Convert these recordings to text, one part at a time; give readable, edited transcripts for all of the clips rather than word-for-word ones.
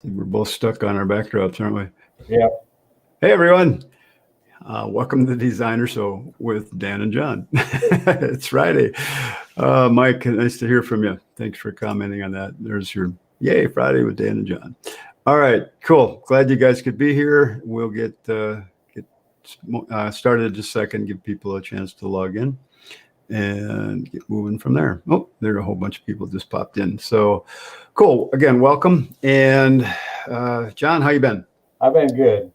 We're both stuck on our backdrops, aren't we? Yeah. Hey, everyone. Welcome to the Designer Show with Dan and John. It's Friday. Mike, nice to hear from you. Thanks for commenting on that. There's your Yay Friday with Dan and John. All right, cool. Glad you guys could be here. We'll get started in just a second, give people a chance to log in and get moving from there. Oh, there are a whole bunch of people just popped in. So cool. Again, welcome. And John, how you been? I've been good.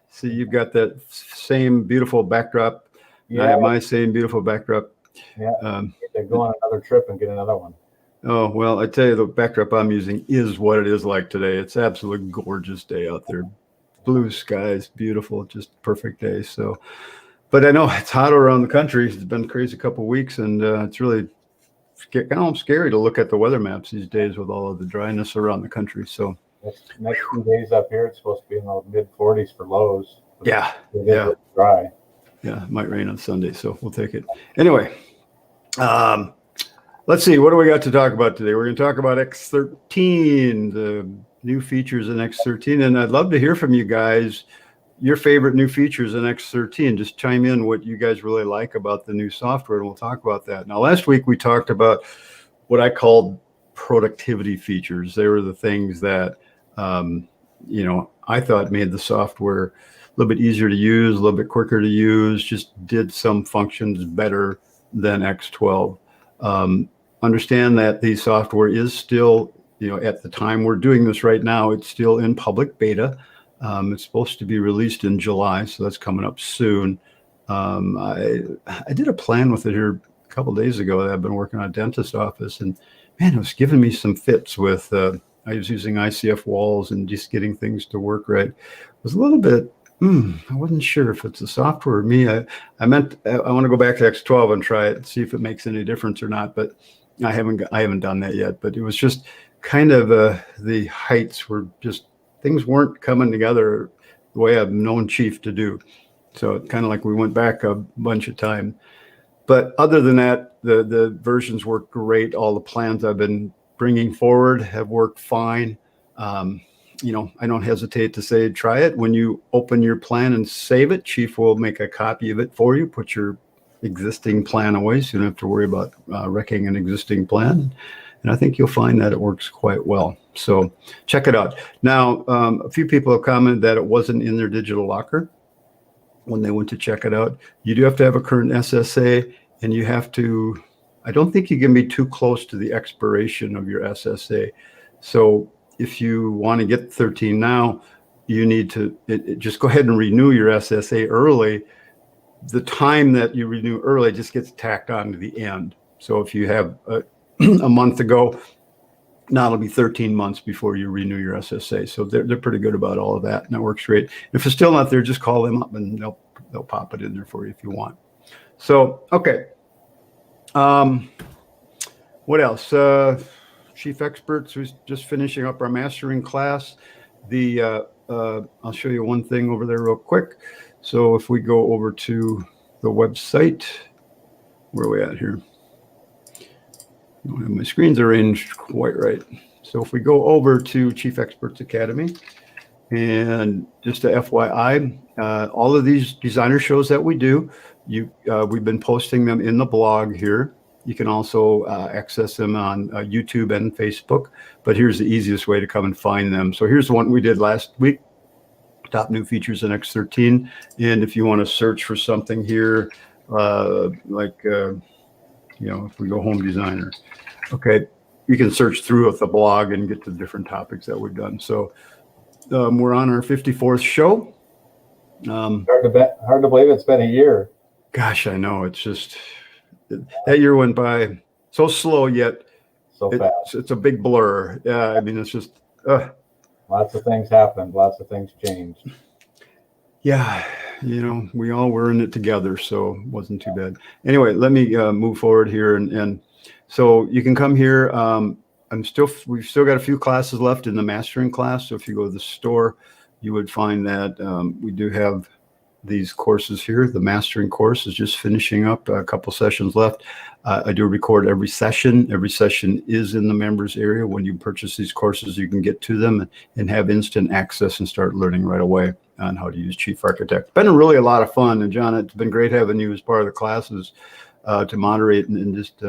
See, you've got that same beautiful backdrop. Yeah. I have my same beautiful backdrop. Yeah. To go on another trip and get another one. Oh, well, I tell you, the backdrop I'm using is what it is like today. It's absolutely gorgeous day out there. Blue skies, beautiful, just perfect day. So, but I know it's hot around the country. It's been a crazy couple of weeks, and it's really kind of scary to look at the weather maps these days with all of the dryness around the country. So next 2 days up here, it's supposed to be in the mid-40s for lows. Yeah. Dry. Yeah, it might rain on Sunday, so we'll take it. Anyway, let's see. What do we got to talk about today? We're going to talk about X13, the new features in X13, and I'd love to hear from you guys. Your favorite new features in X13. Just chime in what you guys really like about the new software, and we'll talk about that. Now, last week we talked about what I called productivity features. They were the things that, I thought made the software a little bit easier to use, a little bit quicker to use, just did some functions better than X12. Understand that the software is still, at the time we're doing this right now, it's still in public beta. It's supposed to be released in July, so that's coming up soon. I did a plan with it here a couple of days ago that I've been working on a dentist office, and man, it was giving me some fits with, I was using ICF walls and just getting things to work right. It was a little bit, I wasn't sure if it's the software or me. I want to go back to X12 and try it and see if it makes any difference or not, but I haven't done that yet. But it was just kind of the heights were just, things weren't coming together the way I've known Chief to do. So kind of like we went back a bunch of time. But other than that, the versions work great. All the plans I've been bringing forward have worked fine. I don't hesitate to say, try it. When you open your plan and save it, Chief will make a copy of it for you, put your existing plan away, so you don't have to worry about wrecking an existing plan. And I think you'll find that it works quite well. So check it out. Now, a few people have commented that it wasn't in their digital locker when they went to check it out. You do have to have a current SSA, and you have to, I don't think you can be too close to the expiration of your SSA. So if you want to get 13 now, you need to just go ahead and renew your SSA early. The time that you renew early just gets tacked on to the end. So if you have a month ago, now it'll be 13 months before you renew your SSA. So they're pretty good about all of that, and that works great. If it's still not there, just call them up and they'll pop it in there for you if you want. So, okay. What else? Chief Experts was just finishing up our mastering class. I'll show you one thing over there real quick. So if we go over to the website, where are we at here? I don't have my screens arranged quite right. So if we go over to Chief Experts Academy, and just a FYI, all of these designer shows that we do, we've been posting them in the blog here. You can also access them on YouTube and Facebook, but here's the easiest way to come and find them. So here's the one we did last week, top new features in X13. And if you want to search for something here, if we go home designer, okay, you can search through with the blog and get to different topics that we've done. So we're on our 54th show. Hard to believe it's been a year. Gosh, I know. It's just, that year went by so slow, yet so fast. It's a big blur. Yeah, I mean, it's just lots of things happened, lots of things changed. Yeah, we all were in it together, so it wasn't too bad. Anyway, let me move forward here, and so you can come here. We've still got a few classes left in the mastering class. So if you go to the store, you would find that we do have these courses here. The mastering course is just finishing up, a couple sessions left. I do record every session. Every session is in the members area. When you purchase these courses, you can get to them and have instant access and start learning right away on how to use Chief Architect. Been really a lot of fun. And John, it's been great having you as part of the classes to moderate and just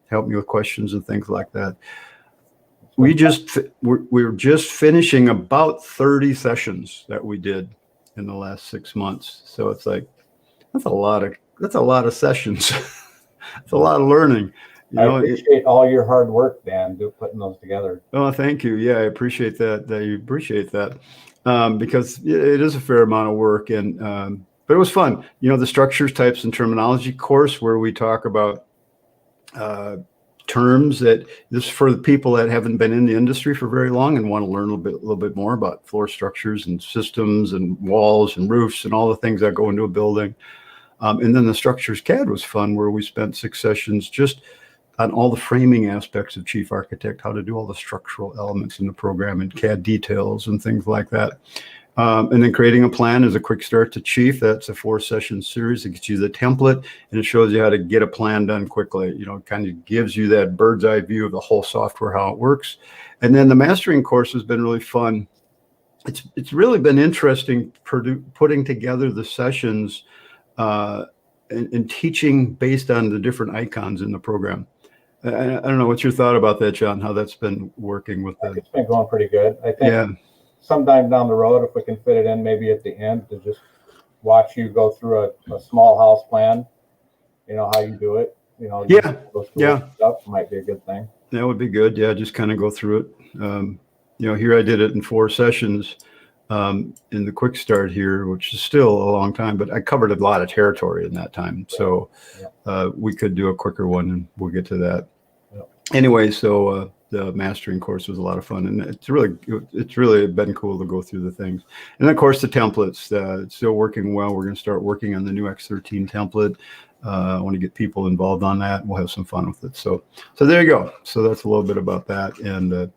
help me with questions and things like that. We're just finishing about 30 sessions that we did in the last 6 months. So it's like, that's a lot of sessions. It's a lot of learning. I appreciate all your hard work, Dan, putting those together. Oh, thank you. Yeah, I appreciate that you appreciate that, because it is a fair amount of work, and but it was fun. The structures, types, and terminology course where we talk about terms that this is for the people that haven't been in the industry for very long and want to learn a little bit more about floor structures and systems and walls and roofs and all the things that go into a building. And then the structures CAD was fun, where we spent 6 sessions just on all the framing aspects of Chief Architect, how to do all the structural elements in the program and CAD details and things like that. And then creating a plan is a quick start to Chief. That's a 4-session series. It gets you the template and it shows you how to get a plan done quickly. It kind of gives you that bird's eye view of the whole software, how it works. And then the mastering course has been really fun. It's really been interesting putting together the sessions and teaching based on the different icons in the program. I don't know, what's your thought about that, John, how that's been working with that? It's been going pretty good. I think sometime down the road, if we can fit it in maybe at the end, to just watch you go through a small house plan, how you do it, stuff might be a good thing. That would be good. Yeah, just kind of go through it. Here I did it in 4 sessions in the quick start here, which is still a long time, but I covered a lot of territory in that time. So we could do a quicker one, and we'll get to that. Anyway, so the mastering course was a lot of fun, and it's really been cool to go through the things. And of course, the templates, it's still working well. We're going to start working on the new X13 template. I want to get people involved on that. We'll have some fun with it. So there you go. So that's a little bit about that, and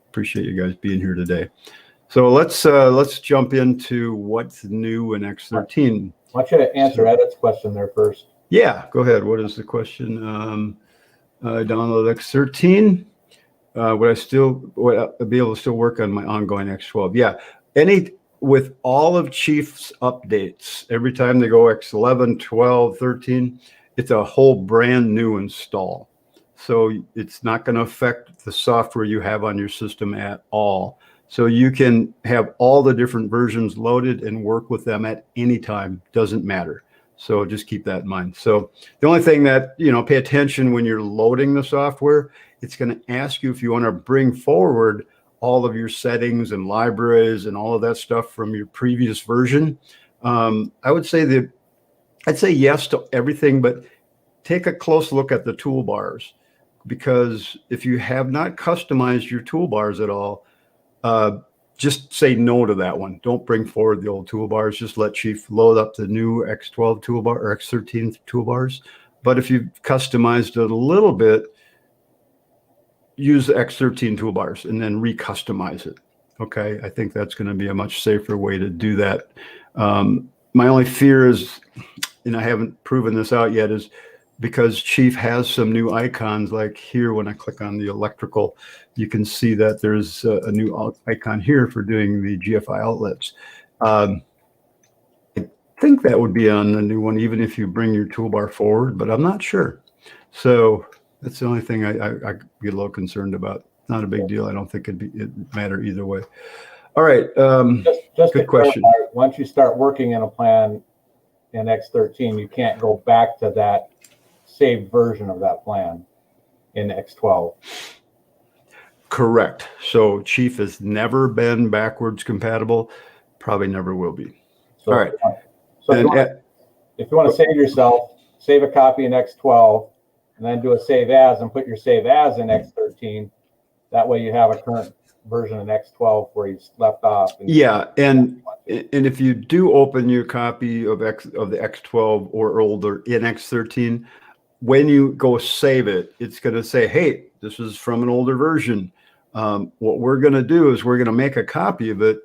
appreciate you guys being here today. So let's jump into what's new in X13. I want you to answer Edith's question there first. Yeah, go ahead. What is the question? Download X13. Would I be able to still work on my ongoing X12? Yeah. With all of Chief's updates, every time they go X11, 12, 13, it's a whole brand new install. So it's not going to affect the software you have on your system at all. So you can have all the different versions loaded and work with them at any time. Doesn't matter. So just keep that in mind. So the only thing that, pay attention when you're loading the software, it's going to ask you if you want to bring forward all of your settings and libraries and all of that stuff from your previous version. I'd say yes to everything, but take a close look at the toolbars, because if you have not customized your toolbars at all, just say no to that one. Don't bring forward the old toolbars. Just let Chief load up the new X12 toolbar or X13 toolbars. But if you've customized it a little bit, use the X13 toolbars and then recustomize it. Okay, I think that's going to be a much safer way to do that. My only fear is, and I haven't proven this out yet, is because Chief has some new icons, like here when I click on the electrical, you can see that there's a new icon here for doing the GFI outlets. I think that would be on the new one, even if you bring your toolbar forward, but I'm not sure. So that's the only thing I get a little concerned about. Not a big deal. I don't think it'd matter either way. All right. Just good question. Clarify, once you start working in a plan in X13, you can't go back to that saved version of that plan in X12. Correct. So Chief has never been backwards compatible, probably never will be. So, all right. So if you want to save yourself, save a copy in X12 and then do a save as and put your save as in X13. That way you have a current version in X12 where you left off. Yeah, and if you do open your copy of the X12 or older in X13, when you go save it, it's going to say, hey, this is from an older version. What we're going to do is we're going to make a copy of it,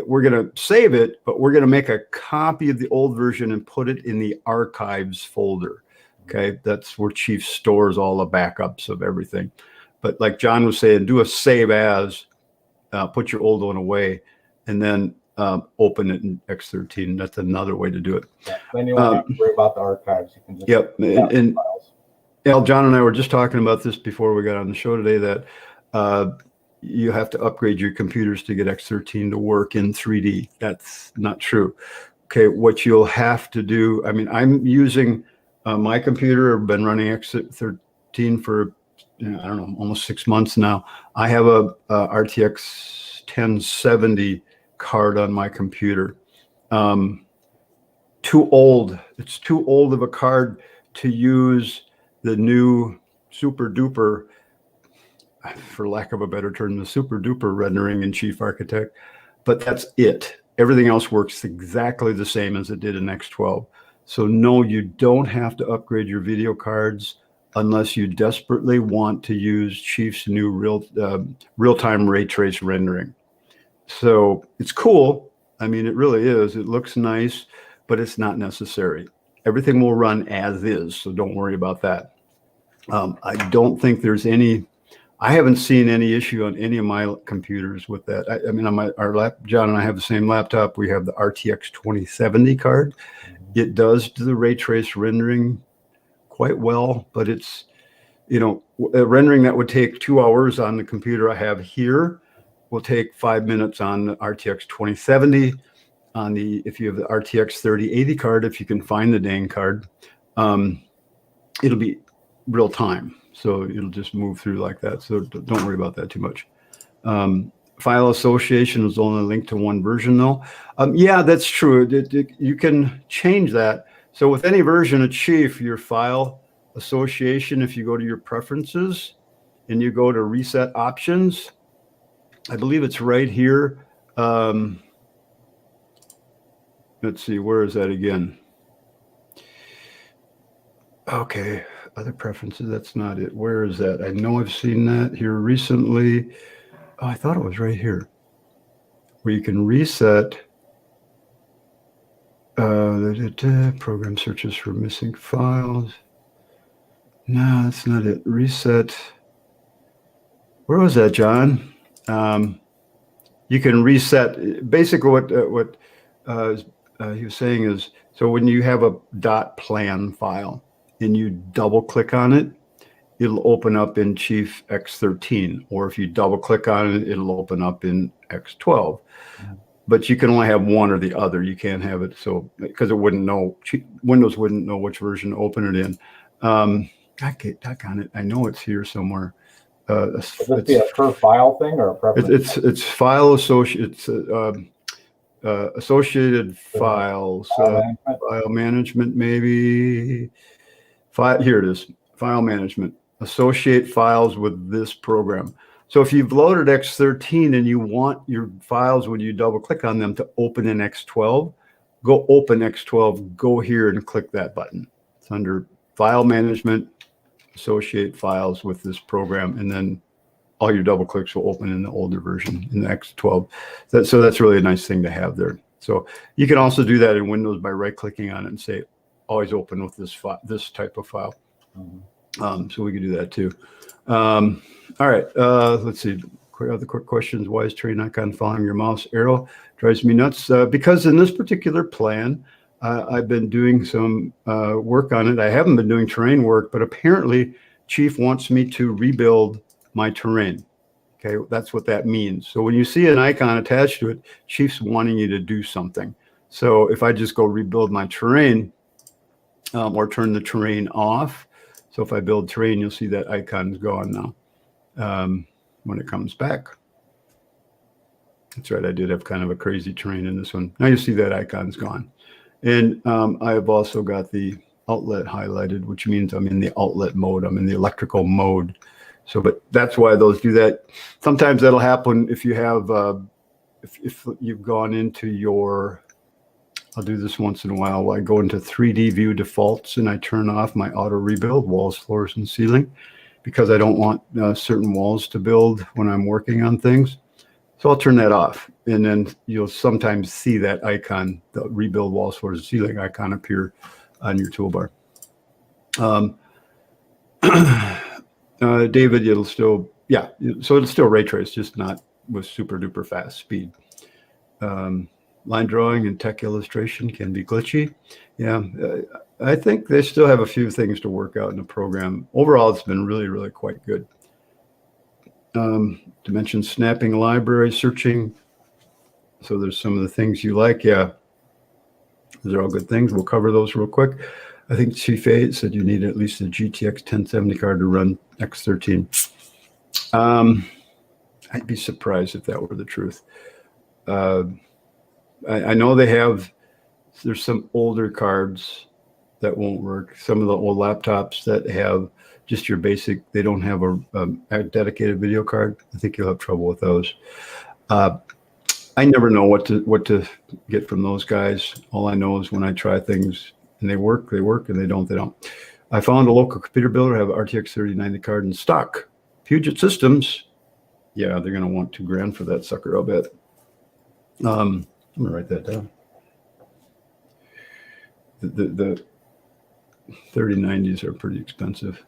we're going to save it, but we're going to make a copy of the old version and put it in the archives folder. Okay, that's where Chief stores all the backups of everything. But like John was saying, do a save as, put your old one away, and then open it in X13. That's another way to do it. Yeah, then you won't have to worry about the archives. You can just and John and I were just talking about this before we got on the show today, that you have to upgrade your computers to get X13 to work in 3D. That's not true. Okay, what you'll have to do, I mean, I'm using my computer. I've been running X13 for, I don't know, almost 6 months now. I have a RTX 1070 card on my computer. Too old. It's too old of a card to use the new super duper, for lack of a better term, the super duper rendering in Chief Architect. But that's it. Everything else works exactly the same as it did in X12. So no, you don't have to upgrade your video cards unless you desperately want to use Chief's new real-time ray trace rendering. So it's cool. I mean, it really is. It looks nice, but it's not necessary. Everything will run as is, so don't worry about that. I don't think there's any, I haven't seen any issue on any of my computers with that. I mean, on John and I have the same laptop. We have the RTX 2070 card. It does do the ray trace rendering quite well, but it's, a rendering that would take 2 hours on the computer I have here will take 5 minutes on the RTX 2070. If you have the RTX 3080 card, if you can find the dang card, it'll be real time. So it'll just move through like that. So don't worry about that too much. File association is only linked to one version though. Yeah, that's true. You can change that. So with any version of Chief, your file association, if you go to your preferences and you go to reset options, I believe it's right here. Let's see, where is that again? Okay, other preferences, that's not it. Where is that? I know I've seen that here recently. Oh, I thought it was right here, where you can reset program searches for missing files. No, that's not it. Reset. Where was that, John? You can reset. Basically, what he was saying is, so when you have a .plan file and you double click on it, it'll open up in Chief X13, or if you double click on it, it'll open up in X12. But you can only have one or the other. You can't have it, so because it wouldn't know, Windows wouldn't know which version to open it in. I know it's here somewhere. Would this be a per file thing or a preference? It's file associated. Associated files, file management, maybe. Here it is, file management. Associate files with this program. So if you've loaded X13 and you want your files, when you double click on them, to open in X12, go open X12, go here and click that button. It's under file management, associate files with this program, and then all your double clicks will open in the older version in the X12. So that's really a nice thing to have there. So you can also do that in Windows by right clicking on it and say, always open with this type of file. So we can do that too. All right, let's see. Other quick questions. Why is train icon following your mouse arrow? Drives me nuts. Because in this particular plan, I've been doing some work on it. I haven't been doing terrain work, but apparently Chief wants me to rebuild my terrain. Okay, that's what that means. So when you see an icon attached to it, Chief's wanting you to do something. So if I just go rebuild my terrain or turn the terrain off, so if I build terrain, you'll see that icon's gone now when it comes back. That's right, I did have kind of a crazy terrain in this one. Now you see that icon's gone. And I've also got the outlet highlighted, which means I'm in the outlet mode. I'm in the electrical mode. So, but that's why those do that. Sometimes that'll happen if you have, if you've gone into your, I'll do this once in a while. I go into 3D view defaults and I turn off my auto rebuild, walls, floors, and ceiling, because I don't want certain walls to build when I'm working on things. So I'll turn that off, and then you'll sometimes see that icon, the rebuild walls floor to ceiling icon appear on your toolbar. David, it'll still, yeah, so it'll still ray trace, just not with super duper fast speed. Line drawing and tech illustration can be glitchy. Yeah, I think they still have a few things to work out in the program. Overall, it's been really, really quite good. Dimension snapping, library searching. So there's some of the things you like. Yeah, those are all good things. We'll cover those real quick. I think Chief A said you need at least a GTX 1070 card to run X13. I'd be surprised if that were the truth. I know there's some older cards that won't work. Some of the old laptops that have just your basic, they don't have a dedicated video card. I think you'll have trouble with those. I never know what to get from those guys. All I know is when I try things and they work, and they don't, they don't. I found a local computer builder have RTX 3090 card in stock. Puget Systems, yeah, they're going to want $2,000 for that sucker, I'll bet. I'm going to write that down. The 3090s are pretty expensive.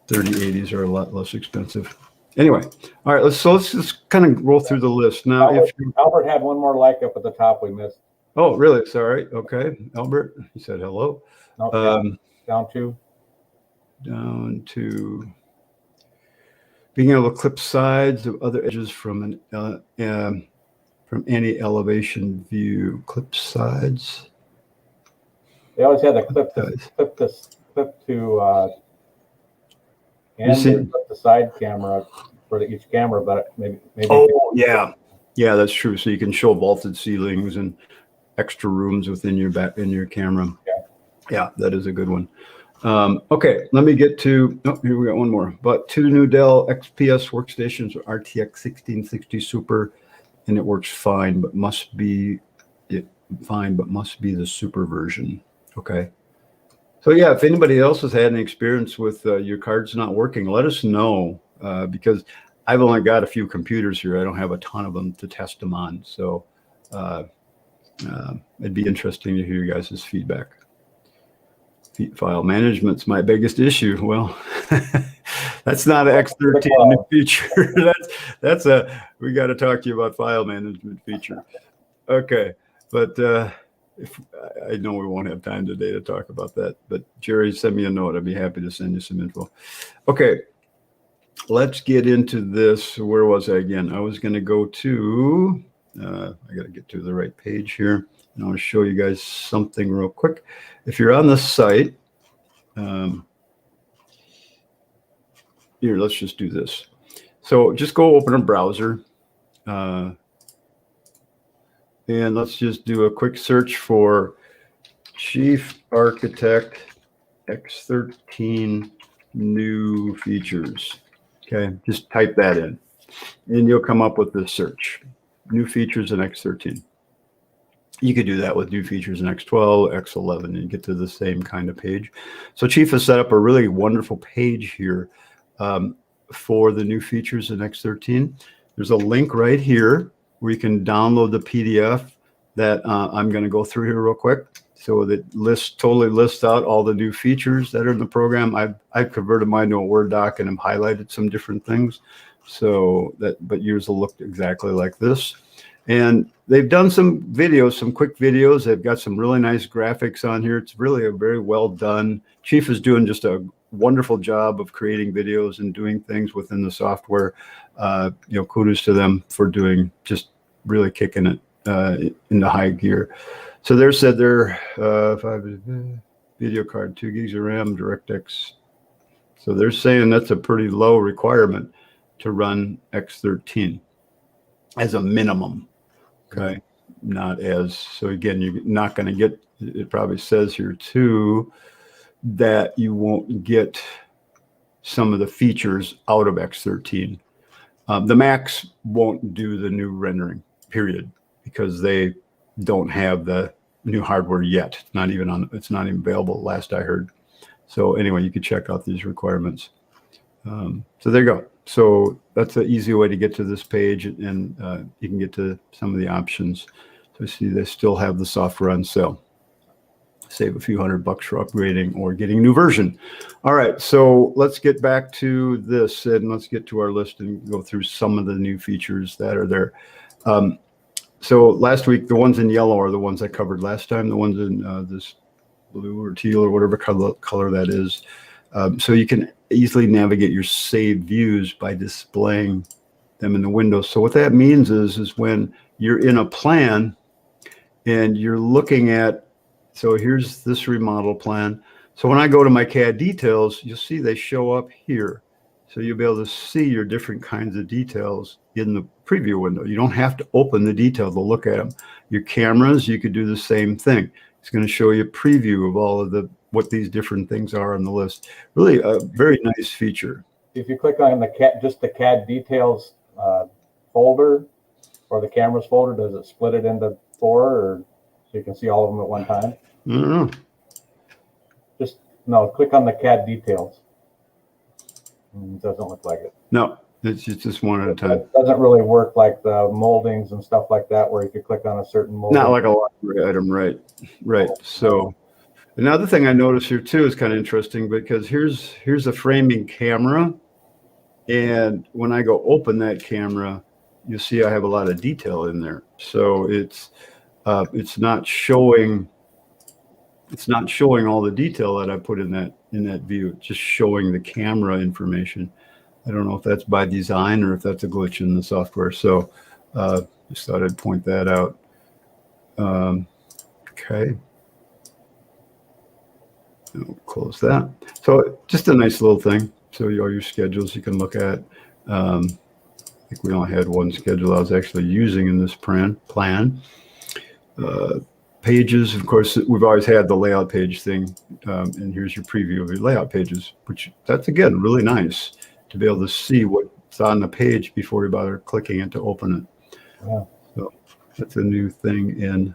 3080s are a lot less expensive. Anyway, all right, let's just kind of roll through the list now. Albert had one more like up at the top we missed. Oh, really? Sorry. Okay, Albert, he said hello. No, down to being able to clip sides of other edges from any elevation view. Clip sides. They always had to clip to and clip the side camera for each camera, but maybe. Oh yeah, that's true. So you can show vaulted ceilings and extra rooms within your camera. Yeah, that is a good one. Okay, let me get to. Oh, here we got one more. But 2 new Dell XPS workstations, RTX 1660 Super, and it works fine, but must be the super version. Okay. So yeah, if anybody else has had any experience with your cards not working, let us know, because I've only got a few computers here. I don't have a ton of them to test them on. So it'd be interesting to hear you guys' feedback. File management's my biggest issue. Well, that's not an X13 new feature. We got to talk to you about file management feature. Okay, but I know we won't have time today to talk about that, but Jerry, send me a note. I'd be happy to send you some info. Okay, let's get into this. Where was I again? I was going to go to, I got to get to the right page here. And I want to show you guys something real quick. If you're on the site, here, let's just do this. So just go open a browser. And let's just do a quick search for Chief Architect X13 New Features. Okay, just type that in, and you'll come up with this search. New features in X13. You could do that with new features in X12, X11, and get to the same kind of page. So Chief has set up a really wonderful page here for the new features in X13. There's a link right here where you can download the PDF that I'm going to go through here real quick. So that totally lists out all the new features that are in the program. I've converted mine to a Word doc and have highlighted some different things. So but yours will look exactly like this. And they've done some videos, some quick videos. They've got some really nice graphics on here. It's really a very well done. Chief is doing just a wonderful job of creating videos and doing things within the software. Kudos to them for doing, just really kicking it in the high gear. So they said they're 5 video card, 2 gigs of RAM, DirectX. So they're saying that's a pretty low requirement to run X13 as a minimum. Okay, so again, you're not going to get, it probably says here too, that you won't get some of the features out of X13. The Macs won't do the new rendering, period, because they don't have the new hardware yet. It's not even available, last I heard. So anyway, you could check out these requirements. So there you go. So that's an easy way to get to this page, and you can get to some of the options. So see, they still have the software on sale. Save a few $100 for upgrading or getting a new version. All right, so let's get back to this, and let's get to our list and go through some of the new features that are there. So last week, the ones in yellow are the ones I covered last time. The ones in this blue or teal or whatever color that is. So you can easily navigate your saved views by displaying them in the window. So what that means is when you're in a plan and you're looking at, so here's this remodel plan. So when I go to my CAD details, you'll see they show up here. So you'll be able to see your different kinds of details in the preview window. You don't have to open the detail to look at them. Your cameras, you could do the same thing. It's going to show you a preview of all of what these different things are on the list. Really a very nice feature. If you click on just the CAD details folder or the cameras folder, does it split it into 4, or so you can see all of them at one time? I don't know. No, click on the CAD details. It doesn't look like it. No, it's just one at a time. It doesn't really work like the moldings and stuff like that, where you could click on a certain mold. Not like a library item, right? Right. So another thing I noticed here too is kind of interesting, because here's a framing camera, and when I go open that camera, you see I have a lot of detail in there. So it's not showing all the detail that I put in that view. It's just showing the camera information. I don't know if that's by design or if that's a glitch in the software. So just thought I'd point that out. Okay. I'll close that. So just a nice little thing. So all your schedules you can look at. I think we only had one schedule I was actually using in this plan. Pages, of course, we've always had the layout page thing, and here's your preview of your layout pages, which that's, again, really nice to be able to see what's on the page before you bother clicking it to open it. Yeah. So that's a new thing in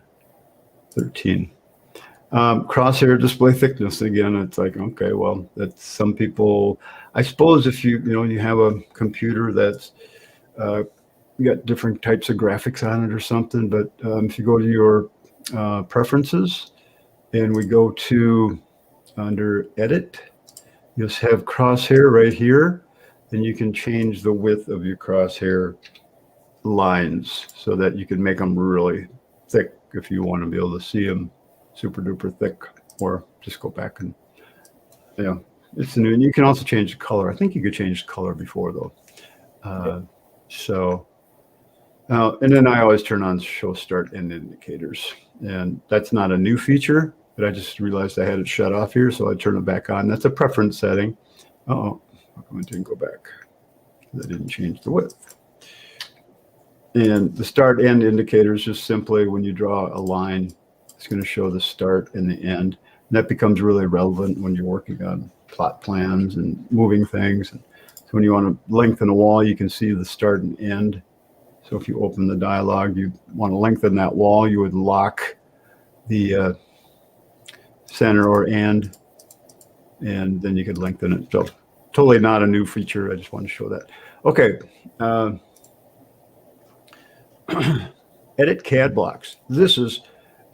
13. Crosshair display thickness, again, it's like, okay, well, that's some people, I suppose if you have a computer that's you got different types of graphics on it or something, but if you go to your preferences and we go to under edit, you'll have crosshair right here, and you can change the width of your crosshair lines so that you can make them really thick if you want to be able to see them super duper thick, or just go back and it's new. And you can also change the color. I think you could change the color before though. So and then I always turn on show start end indicators, and that's not a new feature, but I just realized I had it shut off here, so I turn it back on. That's a preference setting. Oh, how come it didn't go back? I didn't change the width. And the start end indicator is just simply when you draw a line, it's going to show the start and the end. And that becomes really relevant when you're working on plot plans and moving things. And so when you want to lengthen a wall, you can see the start and end. So if you open the dialog, you want to lengthen that wall, you would lock the center or end, and then you could lengthen it. So totally not a new feature. I just want to show that. Okay. Edit CAD blocks. This is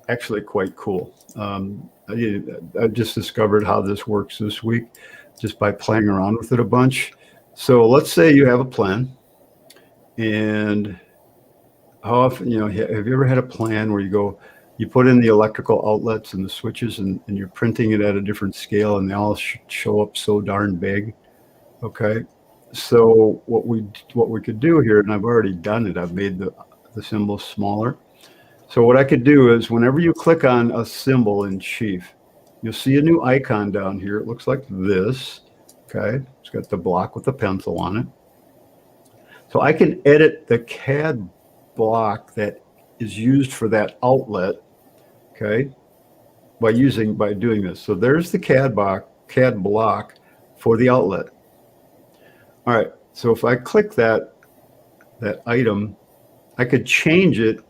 actually quite cool. I just discovered how this works this week just by playing around with it a bunch. So let's say you have a plan, and how often, have you ever had a plan where you put in the electrical outlets and the switches, and you're printing it at a different scale, and they all show up so darn big? Okay. So what we could do here, and I've already done it, I've made the symbol smaller. So what I could do is whenever you click on a symbol in Chief, you'll see a new icon down here. It looks like this. Okay. It's got the block with the pencil on it. So I can edit the CAD block that is used for that outlet, okay, by doing this. So there's the CAD block for the outlet. All right, so if I click that item, I could change it.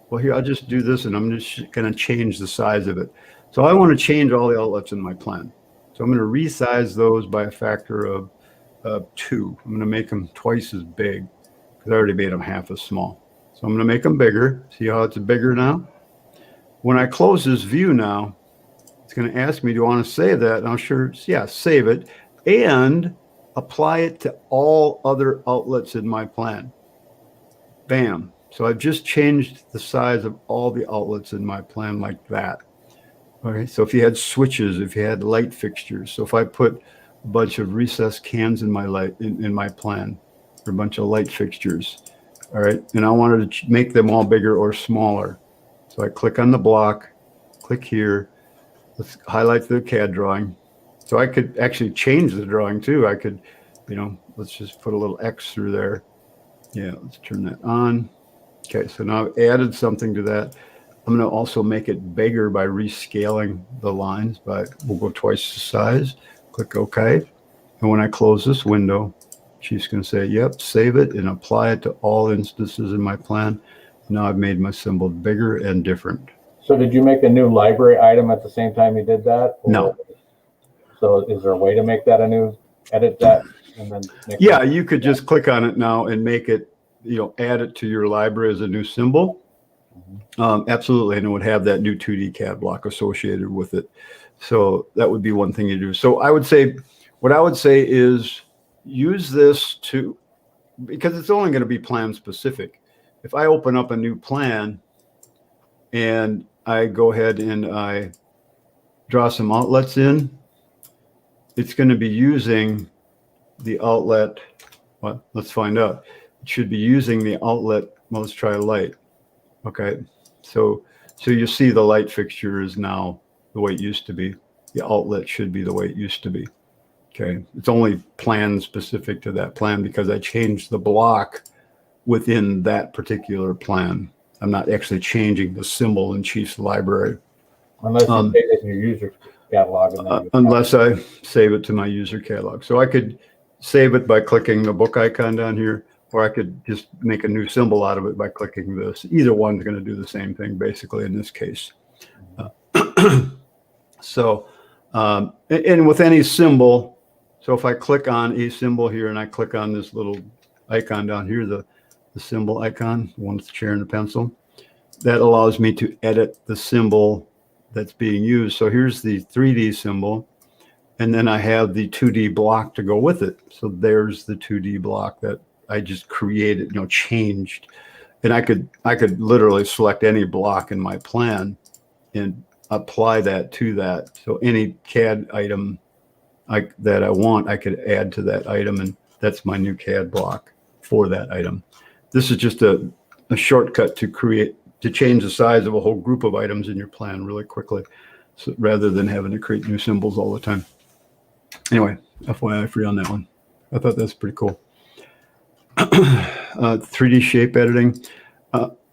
Well, here, I'll just do this, and I'm just going to change the size of it. So I want to change all the outlets in my plan. So I'm going to resize those by a factor of 2. I'm going to make them twice as big because I already made them half as small. So I'm going to make them bigger. See how it's bigger now? When I close this view now, it's going to ask me, do I want to save that? And I'll sure, yeah, save it and apply it to all other outlets in my plan. Bam. So I've just changed the size of all the outlets in my plan like that. Okay, so if you had switches, if you had light fixtures, so if I put a bunch of recessed cans in my in my plan, or a bunch of light fixtures, all right, and I wanted to make them all bigger or smaller. So I click on the block, click here, let's highlight the CAD drawing. So I could actually change the drawing too. I could, you know, let's just put a little X through there. Yeah, let's turn that on. Okay, so now I've added something to that. I'm going to also make it bigger by rescaling the lines, but we'll go twice the size. Click OK. And when I close this window, Chief's going to say, yep, save it and apply it to all instances in my plan. Now I've made my symbol bigger and different. So did you make a new library item at the same time you did that? Or, no. So is there a way to make that a new, edit that? And then yeah, you could just click on it now and make it, you know, add it to your library as a new symbol. Absolutely, and it would have that new 2D CAD block associated with it. So that would be one thing you do. So I would say, what I would say is use this to, because it's only going to be plan specific. If I open up a new plan and I go ahead and I draw some outlets in, it's going to be using the outlet. Well, let's find out. It should be using the outlet. Well, let's try light. Okay, so you see the light fixture is now the way it used to be. The outlet should be the way it used to be. Okay, it's only plan specific to that plan because I changed the block within that particular plan. I'm not actually changing the symbol in Chief's library. Unless you save it in your user catalog. And then unless I save it to my user catalog. So I could save it by clicking the book icon down here, or I could just make a new symbol out of it by clicking this. Either one's going to do the same thing, basically, in this case. So, and with any symbol, so if I click on a symbol here and I click on this little icon down here, the symbol icon, the one with the chair and the pencil, that allows me to edit the symbol that's being used. So here's the 3D symbol, and then I have the 2D block to go with it. So there's the 2D block that I just created, you know, changed. And I could literally select any block in my plan and apply that to that. So any CAD item that I want, I could add to that item, and that's my new CAD block for that item. This is just a shortcut to change the size of a whole group of items in your plan really quickly, so rather than having to create new symbols all the time. Anyway, FYI free on that one. I thought that's pretty cool. 3D shape editing.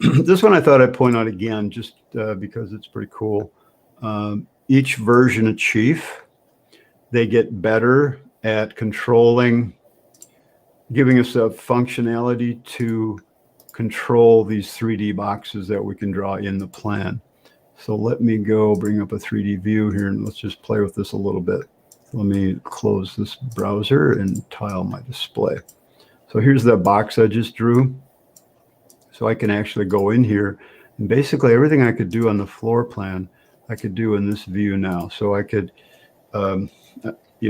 This one I thought I'd point out again, just because it's pretty cool. Each version of Chief, they get better at controlling, giving us a functionality to control these 3D boxes that we can draw in the plan. So let me go bring up a 3D view here, and let's just play with this a little bit. Let me close this browser and tile my display. So here's the box I just drew. So I can actually go in here, and basically everything I could do on the floor plan, I could do in this view now. So I could, you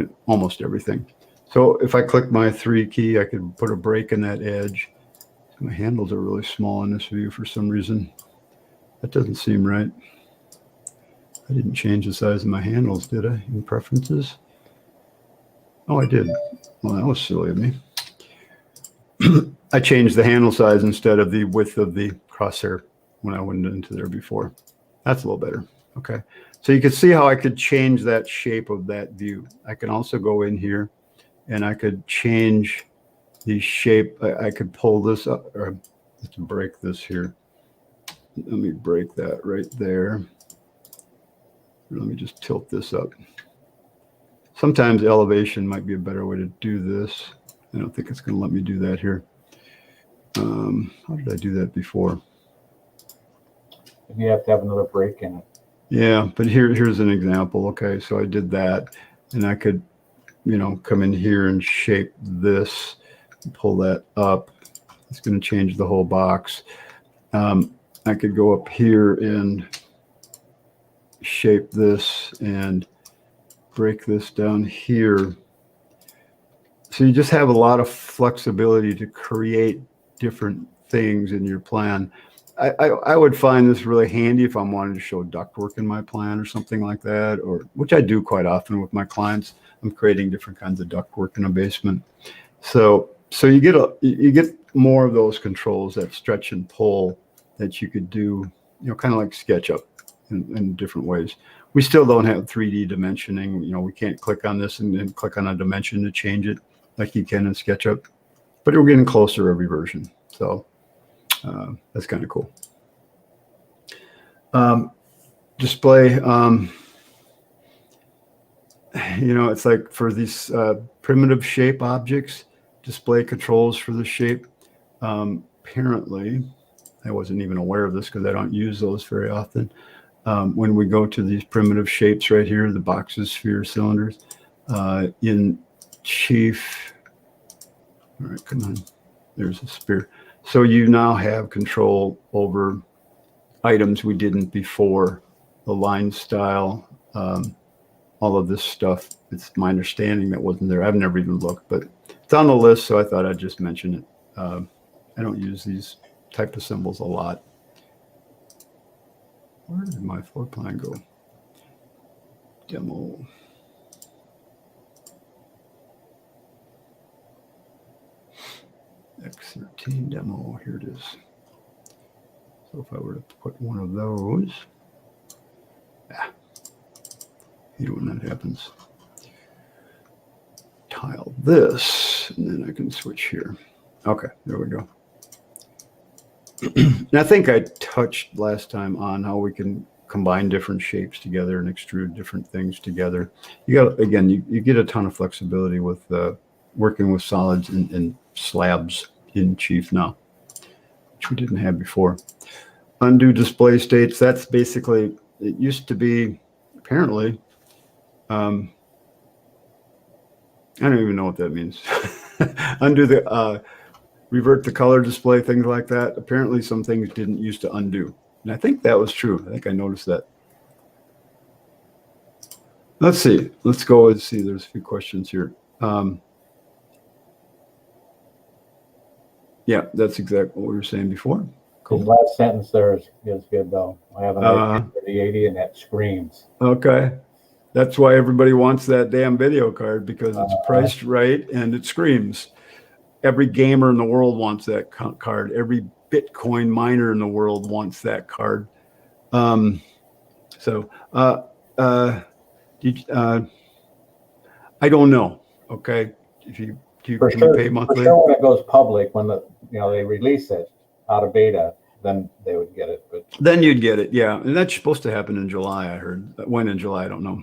know, almost everything. So if I click my 3 key, I could put a break in that edge. My handles are really small in this view for some reason. That doesn't seem right. I didn't change the size of my handles, did I, in preferences? Oh, I did. Well, that was silly of me. I changed the handle size instead of the width of the crosshair when I went into there before. That's a little better. Okay. So you can see how I could change that shape of that view. I can also go in here and I could change the shape. I could pull this up, or let's break this here. Let me break that right there. Let me just tilt this up. Sometimes elevation might be a better way to do this. I don't think it's going to let me do that here. How did I do that before? You have to have another break in it. Yeah, but here's an example. Okay, so I did that, and I could come in here and shape this, pull that up. It's going to change the whole box. I could go up here and shape this and break this down here. So you just have a lot of flexibility to create different things in your plan. I would find this really handy if I'm wanting to show ductwork in my plan or something like that, or which I do quite often with my clients. I'm creating different kinds of ductwork in a basement. So you get more of those controls, that stretch and pull that you could do, kind of like SketchUp in different ways. We still don't have 3D dimensioning. We can't click on this and then click on a dimension to change it like you can in SketchUp, but we're getting closer every version. So that's kind of cool. Display, it's like for these primitive shape objects, display controls for the shape. Apparently, I wasn't even aware of this because I don't use those very often. When we go to these primitive shapes right here, the boxes, spheres, cylinders, in Chief, all right, come on, there's a sphere. So you now have control over items we didn't before, the line style, all of this stuff. It's my understanding that wasn't there. I've never even looked, but it's on the list, so I thought I'd just mention it. I don't use these type of symbols a lot. Where did my floor plan go? Demo. X13 demo, here it is. So if I were to put one of those, hate when that happens. Tile this, and then I can switch here. Okay, there we go. And I think I touched last time on how we can combine different shapes together and extrude different things together. You get a ton of flexibility with working with solids and slabs in Chief now, which we didn't have before. Undo display states, that's basically, it used to be, apparently, I don't even know what that means. Undo the, revert the color display, things like that. Apparently some things didn't used to undo. And I think that was true. I think I noticed that. Let's see. Let's go and see. There's a few questions here. Yeah, that's exactly what we were saying before. Cool. The last sentence there is good, though. I have an i3080 and that screams. Okay. That's why everybody wants that damn video card, because it's priced right and it screams. Every gamer in the world wants that card. Every Bitcoin miner in the world wants that card. I don't know. Okay, can you pay monthly? For sure, when it goes public, when they release it out of beta, then they would get it. But then you'd get it, yeah. And that's supposed to happen in July. I heard. When in July, I don't know.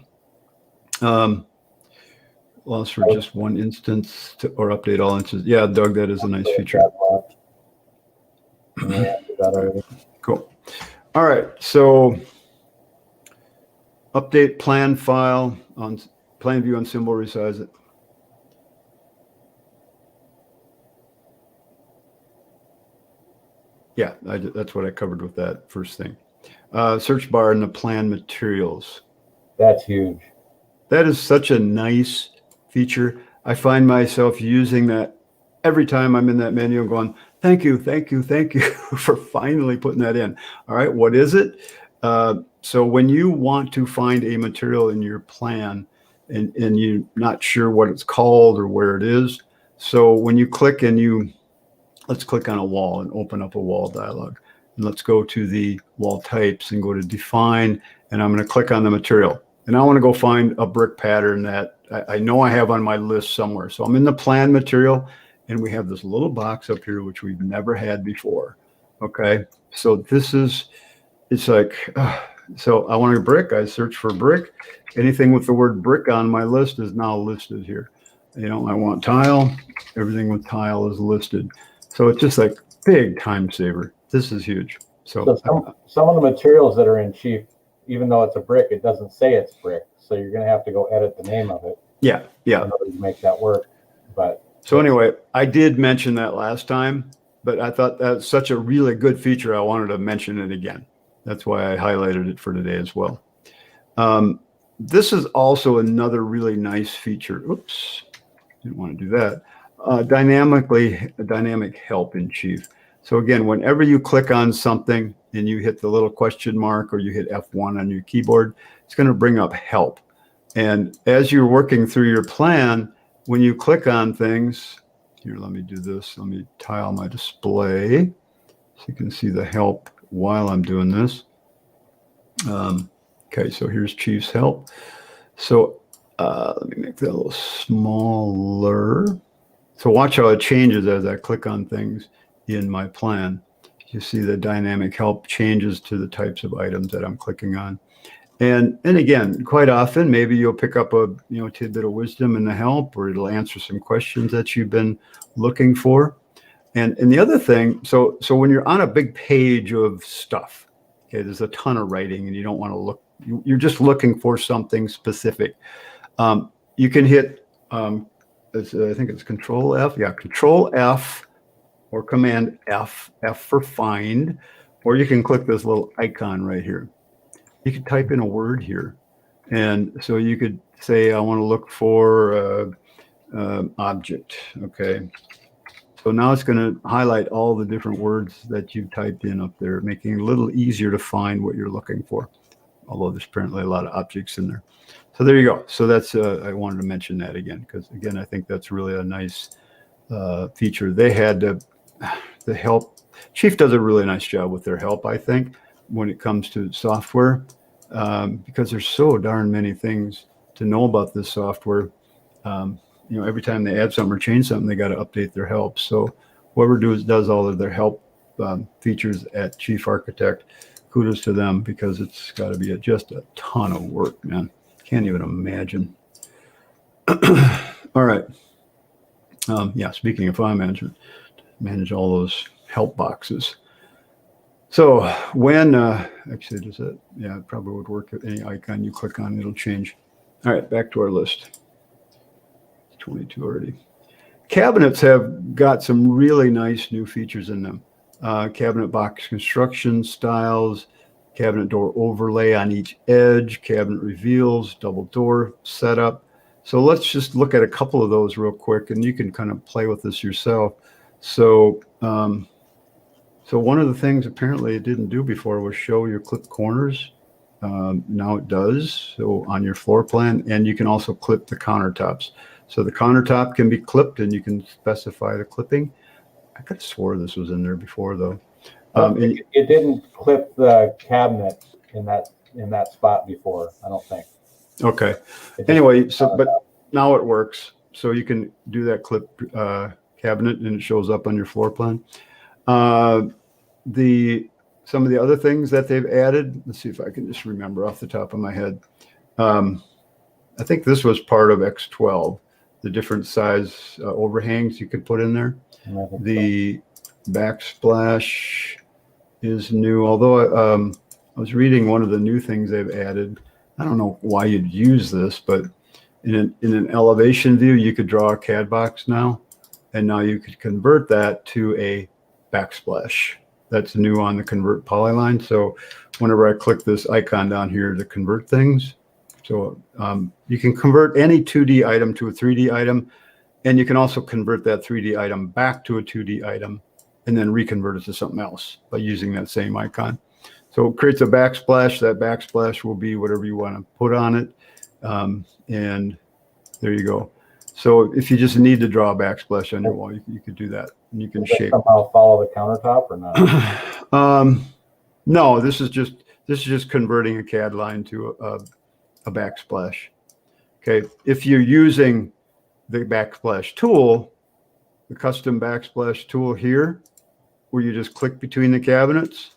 Loss for just one instance or update all instances. Yeah, Doug, that is a nice feature. Cool. All right, so update plan file on plan view and symbol resize it. Yeah, that's what I covered with that first thing. Search bar in the plan materials. That's huge. That is such a nice feature. I find myself using that every time I'm in that menu and going, thank you for finally putting that in. All right, what is it? So when you want to find a material in your plan and you're not sure what it's called or where it is, so when you click and let's click on a wall and open up a wall dialog. And let's go to the wall types and go to define, and I'm going to click on the material. And I want to go find a brick pattern that I know I have on my list somewhere. So I'm in the plan material, and we have this little box up here, which we've never had before. Okay. So it's like, so I want a brick. I search for brick. Anything with the word brick on my list is now listed here. I want tile. Everything with tile is listed. So it's just like big time saver. This is huge. So some of the materials that are in Chief, even though it's a brick, it doesn't say it's brick. So you're going to have to go edit the name of it. Yeah, yeah. in order to make that work. But so anyway, I did mention that last time, but I thought that's such a really good feature. I wanted to mention it again. That's why I highlighted it for today as well. This is also another really nice feature. Oops, didn't want to do that. Dynamic help in Chief. So again, whenever you click on something and you hit the little question mark or you hit F1 on your keyboard, it's going to bring up help. And as you're working through your plan, when you click on things, here, let me do this. Let me tile my display so you can see the help while I'm doing this. Okay, so here's Chief's help. So let me make that a little smaller. So watch how it changes as I click on things in my plan. You see the dynamic help changes to the types of items that I'm clicking on. And again, quite often, maybe you'll pick up a tidbit of wisdom in the help, or it'll answer some questions that you've been looking for. And the other thing, so when you're on a big page of stuff, okay, there's a ton of writing, and you don't want to look. You're just looking for something specific. You can hit, I think it's Control F. Yeah, Control F or Command F. F for find, or you can click this little icon right here. You could type in a word here, and so you could say, I want to look for object. Okay, so now it's going to highlight all the different words that you typed in up there, making it a little easier to find what you're looking for, although there's apparently a lot of objects in there. So there you go. So that's I wanted to mention that again, because again, I think that's really a nice feature. They had the help. Chief does a really nice job with their help, I think, when it comes to software, because there's so darn many things to know about this software. Every time they add something or change something, they got to update their help. So whoever does all of their help features at Chief Architect, kudos to them, because it's got to be just a ton of work, man. Can't even imagine. All right. Yeah, speaking of file management, manage all those help boxes. So when, actually, does it? Yeah, it probably would work at any icon you click on, it'll change. All right, back to our list. It's 22 already. Cabinets have got some really nice new features in them. Cabinet box construction styles, cabinet door overlay on each edge, cabinet reveals, double door setup. So let's just look at a couple of those real quick, and you can kind of play with this yourself. So, so one of the things apparently it didn't do before was show your clip corners. Now it does, so on your floor plan, and you can also clip the countertops. So the countertop can be clipped, and you can specify the clipping. I could have swore this was in there before, though. It didn't clip the cabinet in that spot before, I don't think. Okay. Anyway, so but now it works. So you can do that clip cabinet, and it shows up on your floor plan. Some of the other things that they've added, let's see if I can just remember off the top of my head. I think this was part of X12, the different size overhangs you could put in there. The backsplash is new, although I was reading one of the new things they've added. I don't know why you'd use this, but in an elevation view, you could draw a CAD box now, and now you could convert that to a backsplash. That's new on the convert polyline. So whenever I click this icon down here to convert things, so you can convert any 2D item to a 3D item, and you can also convert that 3D item back to a 2D item and then reconvert it to something else by using that same icon. So it creates a backsplash. That backsplash will be whatever you want to put on it. And there you go. So if you just need to draw a backsplash on your wall, you could do that. And you can shape. Somehow follow the countertop or not? No, this is just converting a CAD line to a backsplash. Okay, if you're using the backsplash tool, the custom backsplash tool here, where you just click between the cabinets.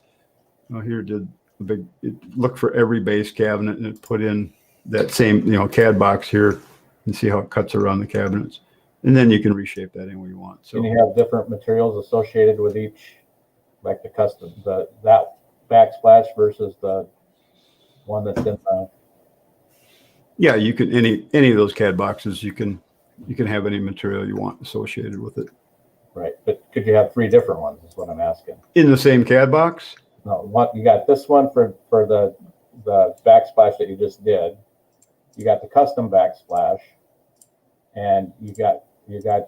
Here did a big look for every base cabinet, and it put in that same CAD box here, and see how it cuts around the cabinets, and then you can reshape that any way you want. So can you have different materials associated with each, like the custom that backsplash versus the one that's in the Yeah, you can any of those CAD boxes. You can have any material you want associated with it. Right, but could you have 3 different ones? Is what I'm asking. In the same CAD box? No, one you got this one for the backsplash that you just did. You got the custom backsplash, and you got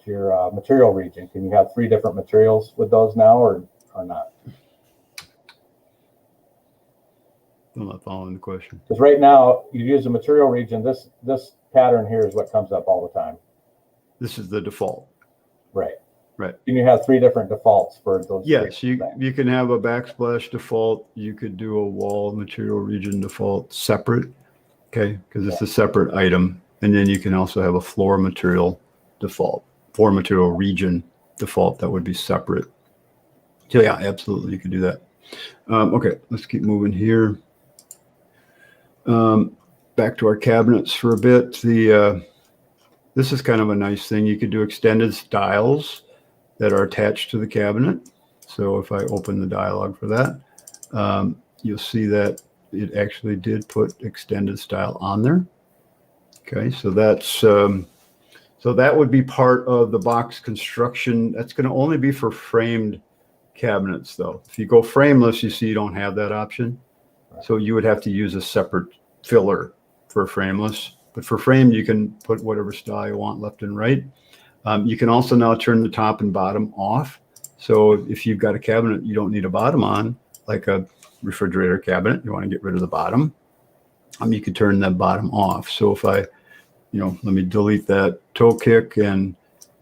your material region. Can you have 3 different materials with those now, or not? I'm not following the question. Because right now you use a material region. This pattern here is what comes up all the time. This is the default. Right. Right. Can you have 3 different defaults for those? Yes, you can have a backsplash default. You could do a wall material region default separate, okay, because it's a separate item. And then you can also have a floor material default, floor material region default that would be separate. So yeah, absolutely, you could do that. Okay, let's keep moving here. Back to our cabinets for a bit. This is kind of a nice thing. You could do extended styles that are attached to the cabinet. So if I open the dialog for that, you'll see that it actually did put extended style on there. Okay, so that's so that would be part of the box construction. That's going to only be for framed cabinets, though. If you go frameless, you see you don't have that option. So you would have to use a separate filler for frameless. But for framed, you can put whatever style you want left and right. You can also now turn the top and bottom off. So if you've got a cabinet you don't need a bottom on, like a refrigerator cabinet, you want to get rid of the bottom, you can turn that bottom off. So if I, let me delete that toe kick and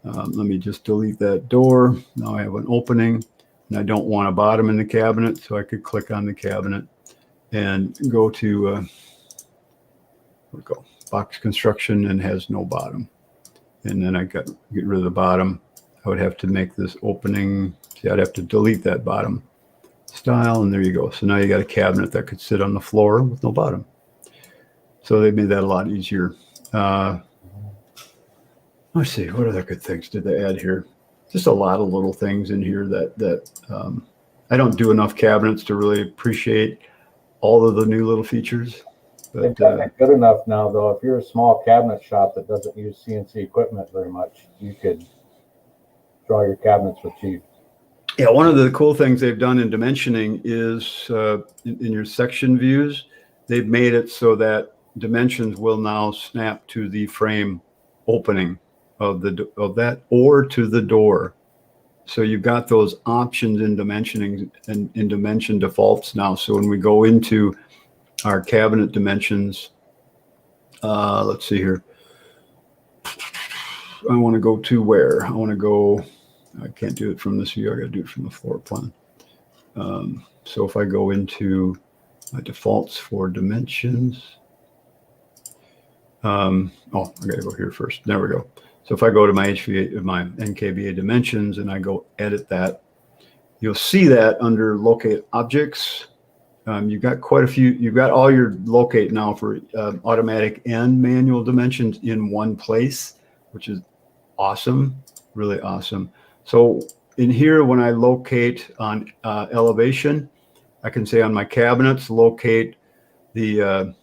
let me just delete that door. Now I have an opening and I don't want a bottom in the cabinet. So I could click on the cabinet and go to, where'd it go? Box construction and has no bottom. And then I get rid of the bottom. I would have to make this opening. See, I'd have to delete that bottom style, and there you go. So now you got a cabinet that could sit on the floor with no bottom. So they made that a lot easier. Let's see, what other good things did they add here? Just a lot of little things in here that I don't do enough cabinets to really appreciate all of the new little features. They've gotten it good enough now, though. If you're a small cabinet shop that doesn't use CNC equipment very much, you could draw your cabinets with Chief. Yeah, one of the cool things they've done in dimensioning is in your section views, they've made it so that dimensions will now snap to the frame opening of that or to the door. So you've got those options in dimensioning and in dimension defaults now. So when we go into our cabinet dimensions, let's see here. I want to go to where? I want to go, I can't do it from this view. I got to do it from the floor plan. So if I go into my defaults for dimensions, I got to go here first. There we go. So if I go to my NKVA dimensions and I go edit that, you'll see that under locate objects. You've got quite a few. You've got all your locate now for automatic and manual dimensions in one place, which is awesome, really awesome. So in here, when I locate on elevation, I can say on my cabinets, locate the,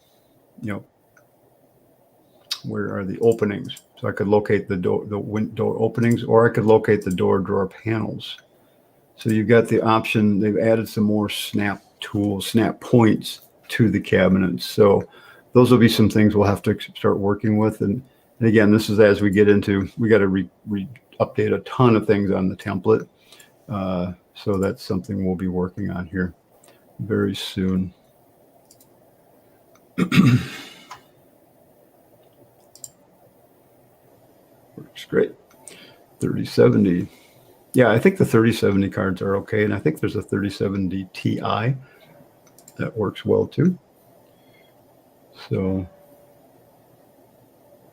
where are the openings? So I could locate the door openings, or I could locate the door drawer panels. So you've got the option. They've added some more snap tools, snap points to the cabinets. So those will be some things we'll have to start working with. And again, this is as we get into, we got to update a ton of things on the template. So that's something we'll be working on here very soon. Works great. 3070. Yeah, I think the 3070 cards are okay. And I think there's a 3070 Ti that works well too. So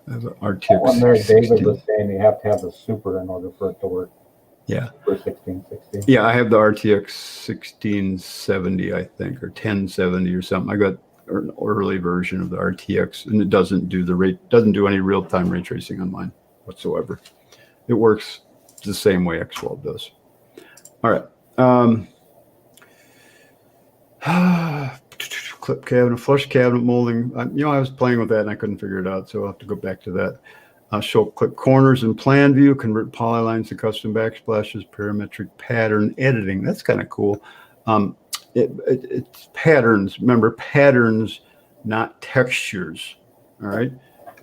I have an RTX one there, David was saying you have to have the super in order for it to work. Yeah. For 1660. Yeah, I have the RTX 1670, I think, or 1070 or something. I got an early version of the RTX, and it doesn't do any real-time ray tracing on mine whatsoever. It works the same way X12 does. All right. clip cabinet, flush cabinet molding. I was playing with that and I couldn't figure it out, so I'll have to go back to that. Show clip corners in plan view, convert polylines to custom backsplashes, parametric pattern editing. That's kind of cool. It's patterns. Remember, patterns, not textures. All right.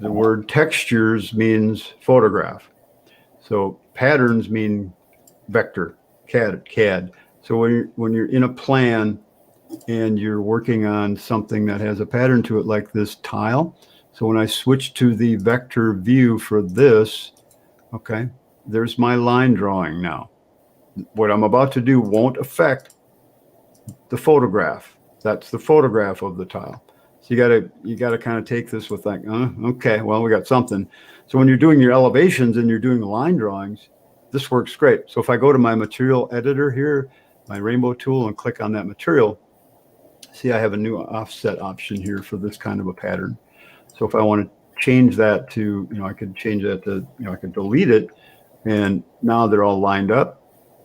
The word textures means photograph. So patterns mean vector, CAD. So when you're in a plan and you're working on something that has a pattern to it, like this tile. So when I switch to the vector view for this, okay, there's my line drawing now. What I'm about to do won't affect the photograph. That's the photograph of the tile. So you gotta kind of take this with like, okay, well, we got something. So when you're doing your elevations and you're doing the line drawings, this works great. So if I go to my material editor here, my rainbow tool, and click on that material, see, I have a new offset option here for this kind of a pattern. So if I want to change that to, I could change that to, I could delete it, and now they're all lined up.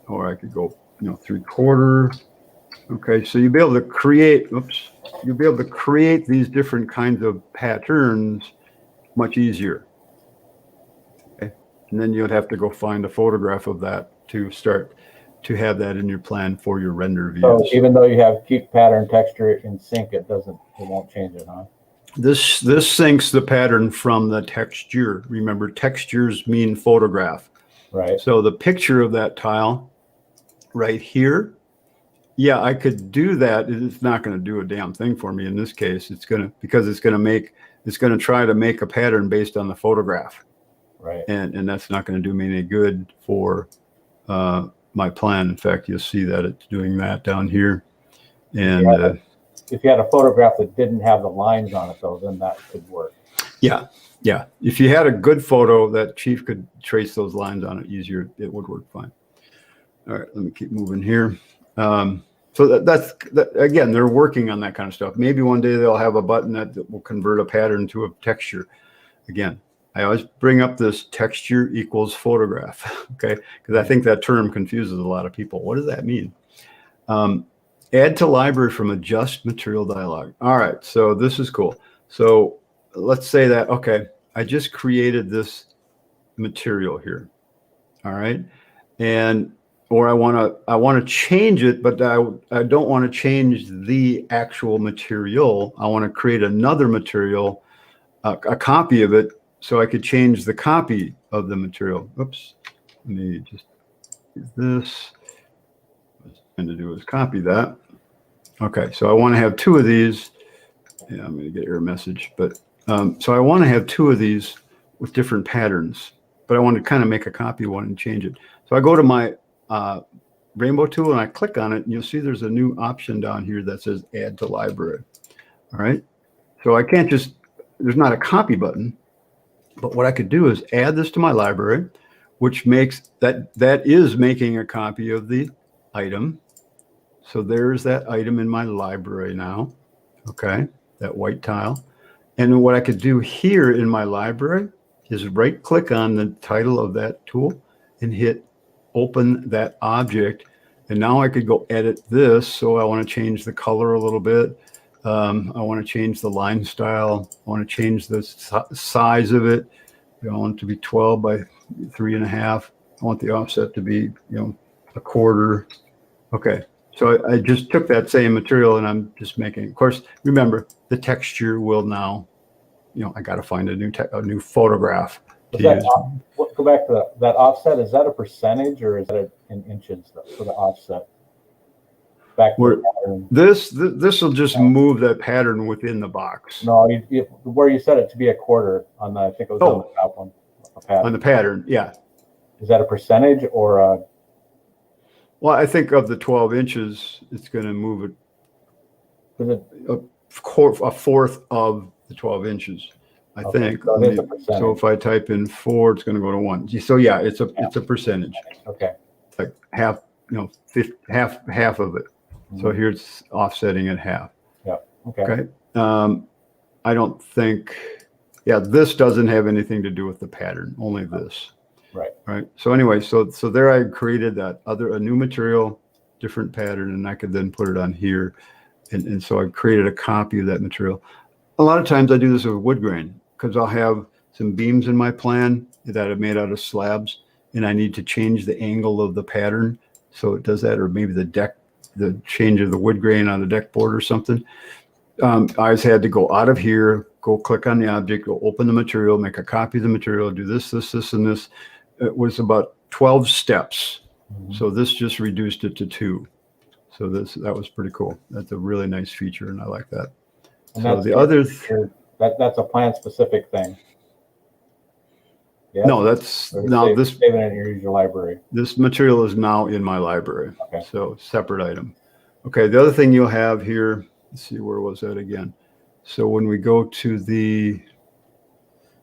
Or I could go, 3/4. Okay, so you'll be able to create, you'll be able to create these different kinds of patterns much easier. Okay, and then you'd have to go find a photograph of that to start to have that in your plan for your render views. So even though you keep pattern texture in sync, it won't change it, huh? This syncs the pattern from the texture. Remember, textures mean photograph. Right. So the picture of that tile right here, yeah, I could do that. It's not going to do a damn thing for me in this case. It's going to try to make a pattern based on the photograph. Right. And that's not going to do me any good for my plan. In fact, you'll see that it's doing that down here. And if you had a photograph that didn't have the lines on it, though, then that could work. Yeah. If you had a good photo that Chief could trace those lines on it easier, it would work fine. All right, let me keep moving here. So that's again, they're working on that kind of stuff. Maybe one day they'll have a button that will convert a pattern to a texture. Again, I always bring up this texture equals photograph, okay? Because I think that term confuses a lot of people. What does that mean? Add to library from adjust material dialog. All right, so this is cool. So let's say that, okay, I just created this material here. All right, or I want to change it, but I don't want to change the actual material. I want to create another material, a copy of it, so I could change the copy of the material. Oops, let me just use this. What I'm going to do is copy that. Okay, so I want to have two of these. Yeah, I'm going to get your message, but so I want to have two of these with different patterns, but I want to kind of make a copy of one and change it. So I go to my rainbow tool and I click on it, and you'll see there's a new option down here that says add to library. All right, so I can't just, there's not a copy button, but what I could do is add this to my library, which makes that is making a copy of the item. So there's that item in my library now. Okay, that white tile. And what I could do here in my library is right click on the title of that tool and hit open that object. And now I could go edit this. So I want to change the color a little bit. I want to change the line style. I want to change the size of it. I want it to be 12 by 3.5. I want the offset to be, 1/4. Okay. So I just took that same material and I'm just making, of course, remember the texture will now, I got to find a new photograph to use. Go back to that offset. Is that a percentage or is that in inches for the offset? Back to the pattern. This will just move that pattern within the box. No, where you set it to be 1/4 on the, I think it was on the top one. On the pattern, yeah. Is that a percentage or a? Well, I think of the 12 inches, it's going to move it a fourth of the 12 inches, I think. So if I type in 4, it's going to go to 1. So yeah, it's a percentage. Okay. It's like half, half of it. Mm-hmm. So here it's offsetting at half. Yeah. Okay. I don't think, this doesn't have anything to do with the pattern, only this. Right. So anyway, so there I created a new material, different pattern, and I could then put it on here. And so I've created a copy of that material. A lot of times I do this with wood grain because I'll have some beams in my plan that I've made out of slabs, and I need to change the angle of the pattern. So it does that, or maybe the change of the wood grain on the deck board or something. I always had to go out of here, go click on the object, go open the material, make a copy of the material, do this, and this. It was about 12 steps. So this just reduced it to 2. So that was pretty cool. That's a really nice feature, and I like that. And so the other that's a plan specific thing. Yeah. No, that's now saving it in your usual library. This material is now in my library. Okay. So separate item. Okay. The other thing you'll have here, let's see, where was that again? So when we go to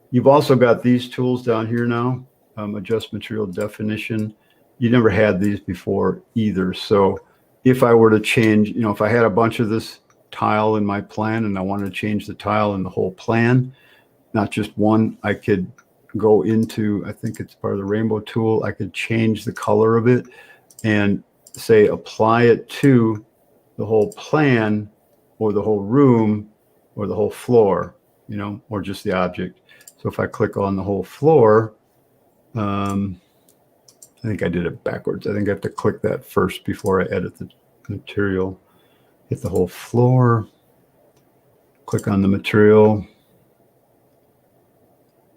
you've also got these tools down here now, adjust material definition. You never had these before either. So if I were to change, if I had a bunch of this tile in my plan and I wanted to change the tile in the whole plan, not just one, I could go into, I think it's part of the rainbow tool. I could change the color of it and say, apply it to the whole plan or the whole room or the whole floor, or just the object. So if I click on the whole floor, I think I did it backwards. I think I have to click that first before I edit the material. Hit the whole floor, click on the material.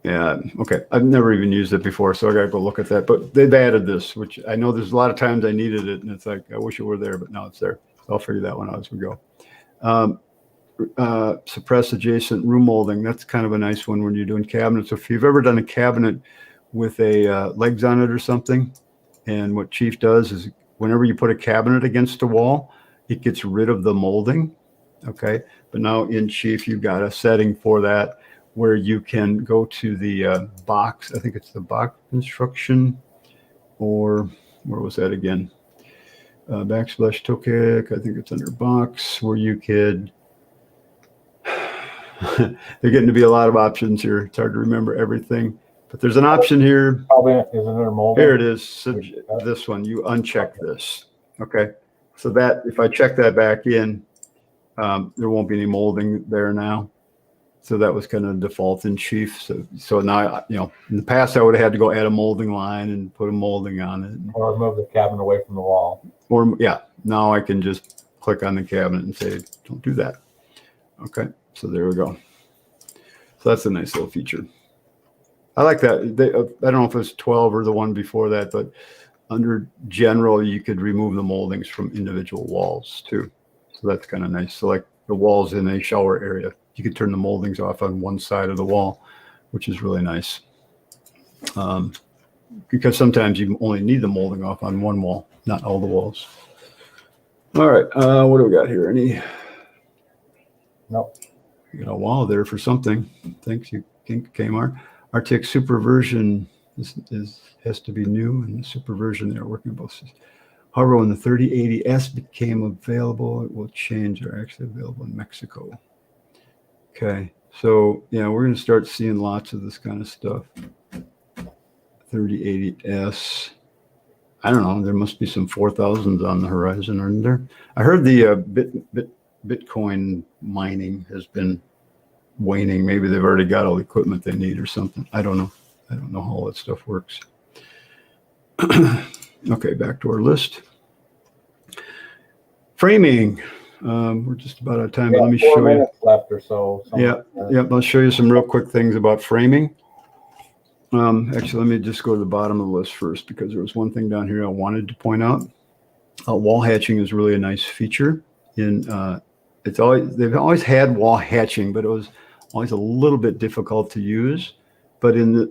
Yeah, okay. I've never even used it before, so I got to go look at that. But they've added this, which I know there's a lot of times I needed it, and it's like, I wish it were there, but now it's there. So I'll figure that one out as we go. Suppress adjacent room molding. That's kind of a nice one when you're doing cabinets. So if you've ever done a cabinet with a legs on it or something, and what Chief does is whenever you put a cabinet against a wall, it gets rid of the molding, okay? But now in Chief, you've got a setting for that where you can go to the box. I think it's the box construction, or where was that again? Backsplash Tokek, I think it's under box, where you could, they're getting to be a lot of options here. It's hard to remember everything, but there's an option here. Probably is under molding. Here it is. So this one, you uncheck this. Okay. So that, if I check that back in, there won't be any molding there now. So that was kind of default in Chief. So now, in the past I would have had to go add a molding line and put a molding on it. Or move the cabinet away from the wall. Or yeah, now I can just click on the cabinet and say, don't do that. Okay, so there we go. So that's a nice little feature. I like that. I don't know if it's 12 or the one before that, but under general, you could remove the moldings from individual walls too. So that's kind of nice. So like the walls in a shower area, you could turn the moldings off on one side of the wall, which is really nice. Because sometimes you only need the molding off on one wall, not all the walls. All right, what do we got here? Any? Nope. You got a wall there for something. Thanks, you Kmart. RTX Super version has to be new, and the Super version they're working both. However, when the 3080S became available, it will change. They're actually available in Mexico. Okay, so yeah, we're going to start seeing lots of this kind of stuff. 3080S. I don't know. There must be some 4000s on the horizon, aren't there? I heard the Bitcoin mining has been waning. Maybe they've already got all the equipment they need or something. I don't know. I don't know how all that stuff works. Okay, back to our list. Framing. We're just about out of time, but let me show you. 4 minutes left or so. Yeah, I'll show you some real quick things about framing. Actually, let me just go to the bottom of the list first, because there was one thing down here I wanted to point out. Wall hatching is really a nice feature. They've always had wall hatching, but it was always a little bit difficult to use. But in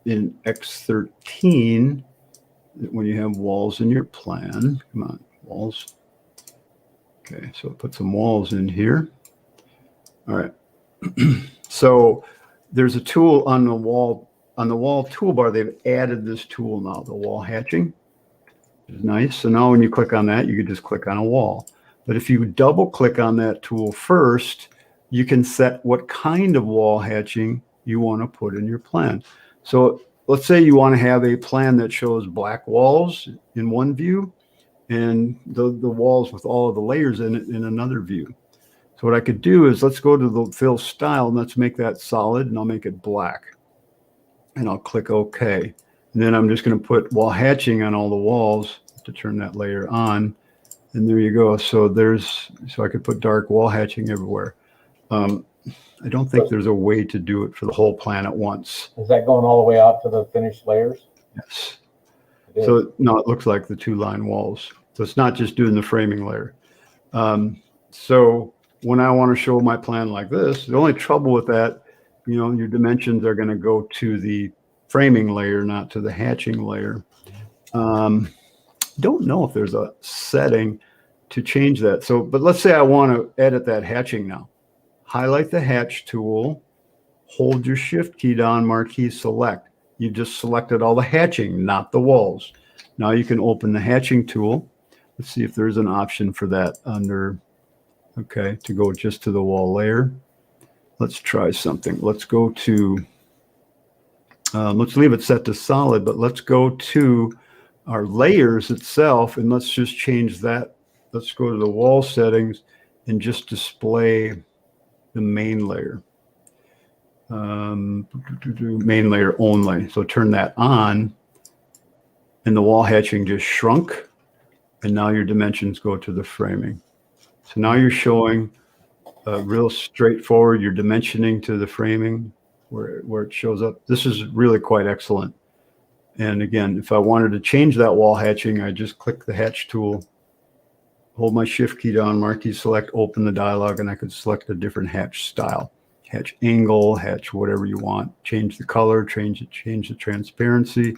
X13, when you have walls in your plan, come on, walls. Okay, so put some walls in here. All right. So there's a tool on the wall toolbar. They've added this tool now, the wall hatching. It's nice. So now when you click on that, you can just click on a wall. But if you double click on that tool first, you can set what kind of wall hatching you want to put in your plan. So let's say you want to have a plan that shows black walls in one view and the walls with all of the layers in it in another view. So what I could do is, let's go to the fill style and let's make that solid, and I'll make it black. And I'll click OK. And then I'm just going to put wall hatching on all the walls to turn that layer on. And there you go. So I could put dark wall hatching everywhere. I don't think there's a way to do it for the whole plan at once. Is that going all the way out to the finished layers? Yes. So no, it looks like the 2-line walls. So it's not just doing the framing layer. So when I want to show my plan like this, the only trouble with that, your dimensions are going to go to the framing layer, not to the hatching layer. Don't know if there's a setting to change that. So, but let's say I want to edit that hatching now. Highlight the hatch tool, hold your shift key down, marquee select. You just selected all the hatching, not the walls. Now you can open the hatching tool. Let's see if there's an option for that under, okay, to go just to the wall layer. Let's try something. Let's go to, let's leave it set to solid, but let's go to our layers itself, and let's just change that. Let's go to the wall settings and just display the main layer. Main layer only. So turn that on, and the wall hatching just shrunk, and now your dimensions go to the framing. So now you're showing real straightforward, your dimensioning to the framing where it shows up. This is really quite excellent. And again, if I wanted to change that wall hatching, I just click the hatch tool, hold my shift key down, marquee select, open the dialog, and I could select a different hatch style. Hatch angle, hatch whatever you want, change the color, change the transparency,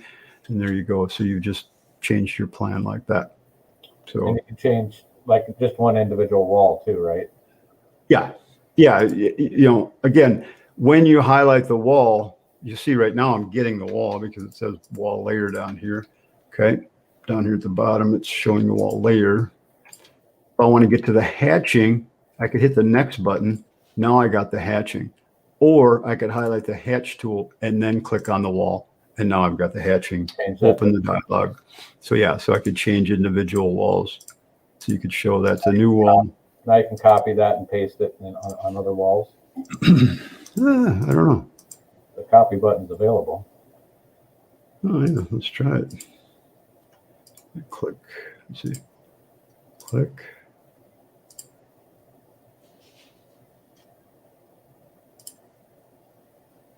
and there you go. So you just changed your plan like that. So and you can change like just one individual wall too, right? Yeah. Again, when you highlight the wall, you see right now I'm getting the wall because it says wall layer down here. Okay, down here at the bottom, it's showing the wall layer. If I want to get to the hatching, I could hit the next button. Now I got the hatching. Or I could highlight the hatch tool and then click on the wall. And now I've got the hatching. Open the dialog. So yeah, so I could change individual walls. So you could show that's a new wall. Now you can copy that and paste it on other walls. I don't know. The copy button's available. Oh yeah, let's try it. Click. Let's see. Click.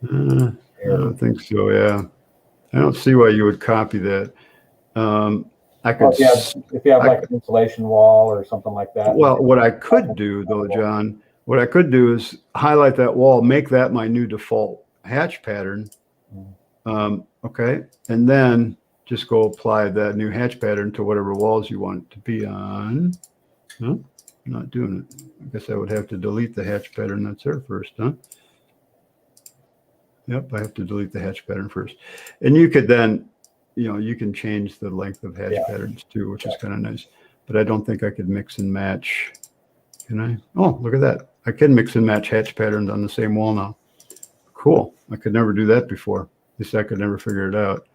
I don't think so. Yeah, I don't see why you would copy that. I could. If you have like an insulation wall or something like that. Well, what I could do though, John, what I could do is highlight that wall, make that my new default hatch pattern. Okay, and then just go apply that new hatch pattern to whatever walls you want it to be on. No, not doing it. I guess I would have to delete the hatch pattern that's there first, huh? Yep, I have to delete the hatch pattern first. And you could then, you can change the length of hatch patterns too, which is kind of nice. But I don't think I could mix and match. Can I? Oh, look at that. I can mix and match hatch patterns on the same wall now. Cool. I could never do that before. At least I could never figure it out.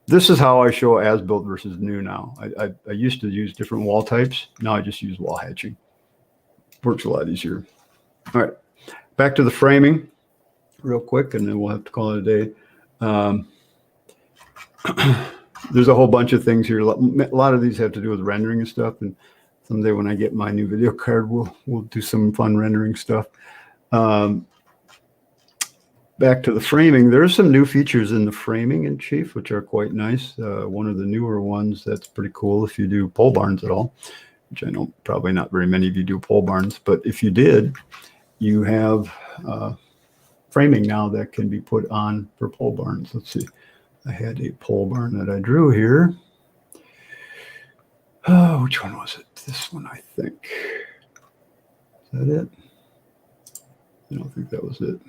This is how I show as-built versus new now. I used to use different wall types. Now I just use wall hatching. Works a lot easier. All right, back to the framing real quick, and then we'll have to call it a day. There's a whole bunch of things here. A lot of these have to do with rendering and stuff. And someday when I get my new video card, we'll do some fun rendering stuff. Back to the framing, there are some new features in the framing in Chief, which are quite nice. One of the newer ones that's pretty cool if you do pole barns at all, which I know probably not very many of you do pole barns, but if you did, you have framing now that can be put on for pole barns. Let's see. I had a pole barn that I drew here. Oh, which one was it? This one, I think. Is that it? I don't think that was it.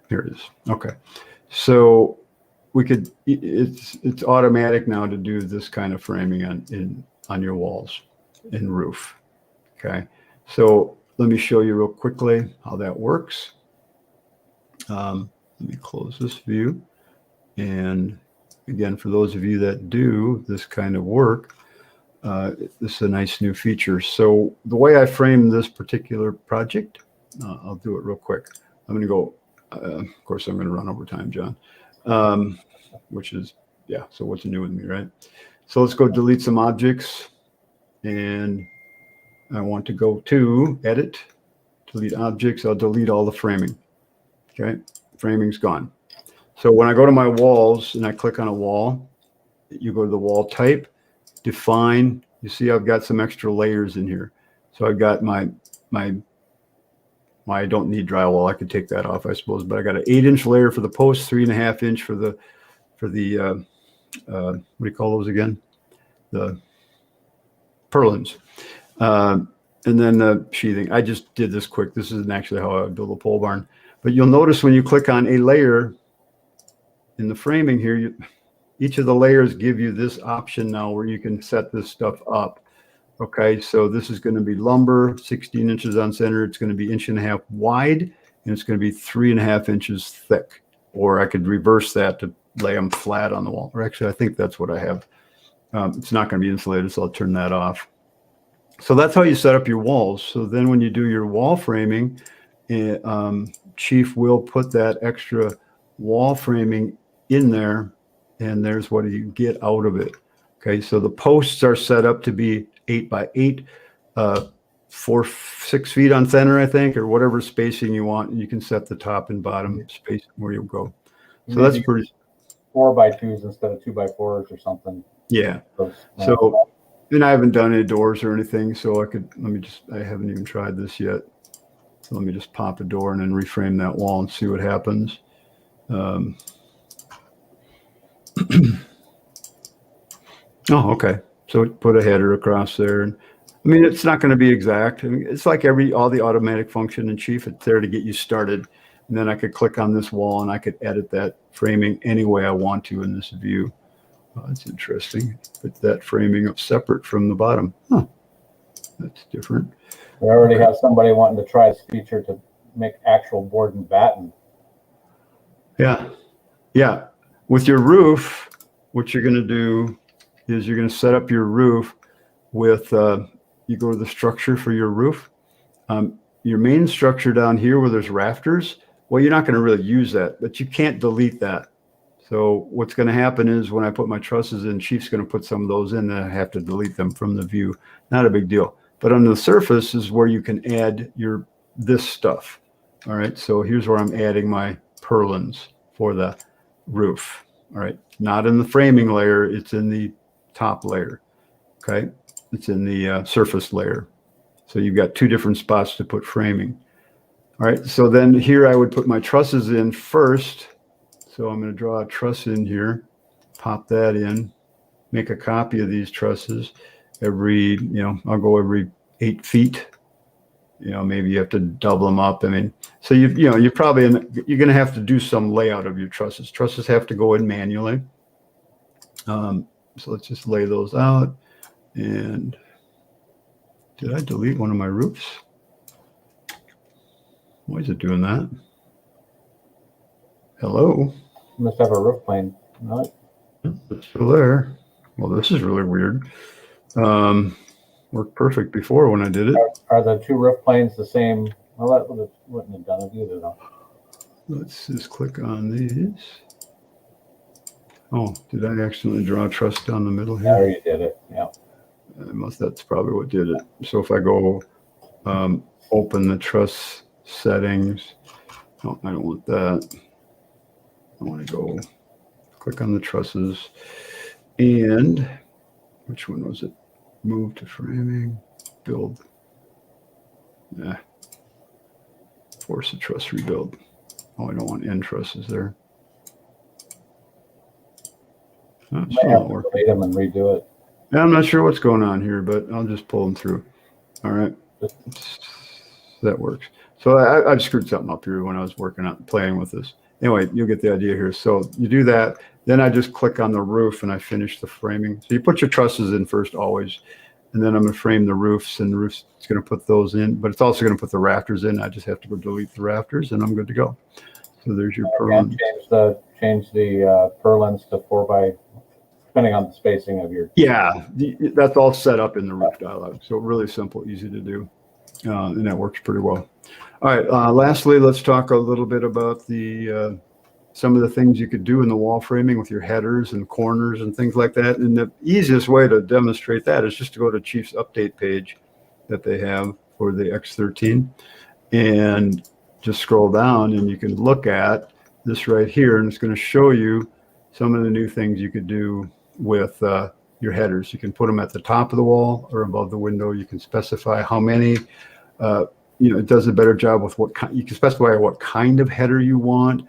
Here it is. Okay. So we could, it's automatic now to do this kind of framing on your walls and roof. Okay. So let me show you real quickly how that works. Let me close this view. And again, for those of you that do this kind of work, this is a nice new feature. So the way I frame this particular project, I'll do it real quick. I'm going to go, of course, I'm going to run over time, John, which is, yeah, so what's new with me, right? So let's go delete some objects. And I want to go to Edit, Delete Objects. I'll delete all the framing. Okay, framing's gone. So when I go to my walls and I click on a wall, you go to the wall type, define. You see I've got some extra layers in here. So I've got my I don't need drywall. I could take that off, I suppose, but I got an 8-inch layer for the post, 3.5 inch for the what do you call those again? The purlins. And then the sheathing. I just did this quick. This isn't actually how I would build a pole barn. But you'll notice when you click on a layer in the framing here, each of the layers give you this option now where you can set this stuff up. Okay, so this is going to be lumber, 16 inches on center. It's going to be 1.5 inches wide, and it's going to be 3.5 inches thick. Or I could reverse that to lay them flat on the wall. Or actually, I think that's what I have. It's not going to be insulated, so I'll turn that off. So that's how you set up your walls. So then when you do your wall framing, Chief will put that extra wall framing in there, and there's what you get out of it. Okay, so the posts are set up to be 8 by 8, 6 feet on center, I think, or whatever spacing you want. You can set the top and bottom space where you'll go. So that's pretty. 4 by 2s instead of 2 by 4s or something. Yeah. So, and I haven't done any doors or anything, so I haven't even tried this yet. So let me just pop a door and then reframe that wall and see what happens. Oh, okay. So put a header across there. And I mean, it's not going to be exact. I mean, it's like all the automatic function in Chief. It's there to get you started. And then I could click on this wall and I could edit that framing any way I want to in this view. Oh, that's interesting. Put that framing up separate from the bottom. Huh. That's different. We already have somebody wanting to try this feature to make actual board and batten. Yeah. Yeah. With your roof, what you're going to do is you're going to set up your roof with, you go to the structure for your roof. Your main structure down here where there's rafters, well, you're not going to really use that, but you can't delete that. So what's going to happen is when I put my trusses in, Chief's going to put some of those in, and I have to delete them from the view. Not a big deal. But on the surface is where you can add this stuff. All right, so here's where I'm adding my purlins for the roof. All right, not in the framing layer, it's in the top layer. Okay, it's in the surface layer. So you've got 2 different spots to put framing. All right, so then here I would put my trusses in first. So I'm going to draw a truss in here, pop that in, make a copy of these trusses. I'll go every 8 feet. Maybe you have to double them up. I mean, so you're going to have to do some layout of your trusses. Trusses have to go in manually. So let's just lay those out. And did I delete one of my roofs? Why is it doing that? Hello? You must have a roof plane. No? It's still there. Well, this is really weird. Worked perfect before when I did it. Are the 2 roof planes the same? Well, that wouldn't have done it either, though. Let's just click on these. Oh, did I accidentally draw a truss down the middle here? There you did it, yeah. That's probably what did it. So if I go open the truss settings, oh, I don't want that. I want to go click on the trusses, and which one was it? Move to framing, build. Yeah. Force a truss rebuild. Oh, I don't want end trusses there. Oh, might have to delete them and redo it. Yeah, I'm not sure what's going on here, but I'll just pull them through. All right. That works. So I've screwed something up here when I was playing with this. Anyway, you'll get the idea here. So you do that. Then I just click on the roof and I finish the framing. So you put your trusses in first always. And then I'm going to frame the roofs, and the roof's going to put those in. But it's also going to put the rafters in. I just have to go delete the rafters, and I'm good to go. So there's your purlin. change the purlins to 4x, depending on the spacing of your. Yeah, that's all set up in the roof dialog. So really simple, easy to do, and that works pretty well. All right. Lastly, let's talk a little bit about the some of the things you could do in the wall framing with your headers and corners and things like that. And the easiest way to demonstrate that is just to go to Chief's update page that they have for the X13 and just scroll down, and you can look at this right here, and it's going to show you some of the new things you could do with your headers. You can put them at the top of the wall or above the window. You can specify how many. It does a better job with what you can specify what kind of header you want.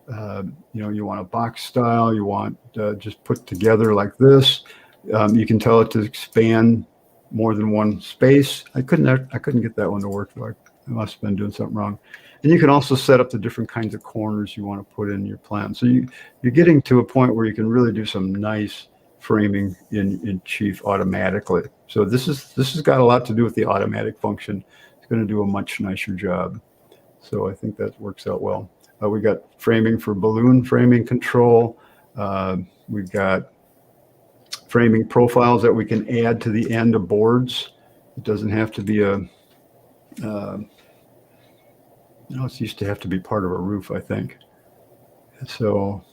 You want a box style, you want just put together like this. You can tell it to expand more than one space. I couldn't get that one to work. I must have been doing something wrong. And you can also set up the different kinds of corners you want to put in your plan. So you're getting to a point where you can really do some nice framing in Chief automatically. So this has got a lot to do with the automatic function. It's going to do a much nicer job. So I think that works out well. We got framing for balloon framing control. We've got framing profiles that we can add to the end of boards. It doesn't have to be it used to have to be part of a roof, I think. So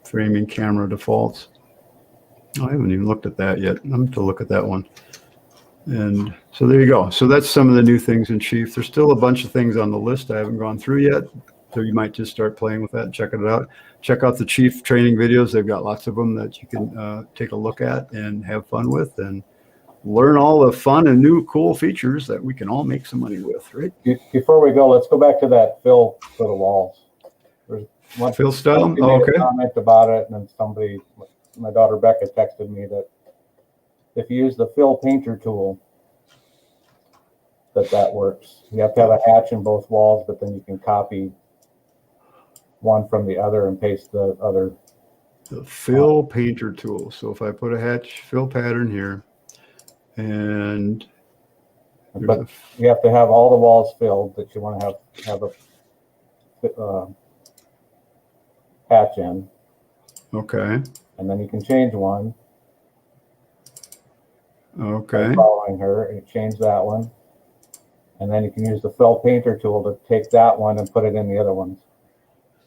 framing camera defaults. I haven't even looked at that yet. I'm going to look at that one. And so there you go. So that's some of the new things in Chief. There's still a bunch of things on the list I haven't gone through yet. So you might just start playing with that and check it out. Check out the Chief training videos. They've got lots of them that you can take a look at and have fun with and learn all the fun and new cool features that we can all make some money with, right? Before we go, let's go back to that fill for the walls. There's one fill style? Oh, okay. Comment about it, and then my daughter Becca texted me that if you use the fill painter tool, that works. You have to have a hatch in both walls, but then you can copy one from the other and paste the other. The fill painter tool. So if I put a hatch fill pattern here, and but you have to have all the walls filled that you want to have a hatch in. Okay. And then you can change one. Okay. Following her, and you change that one. And then you can use the fill painter tool to take that one and put it in the other ones.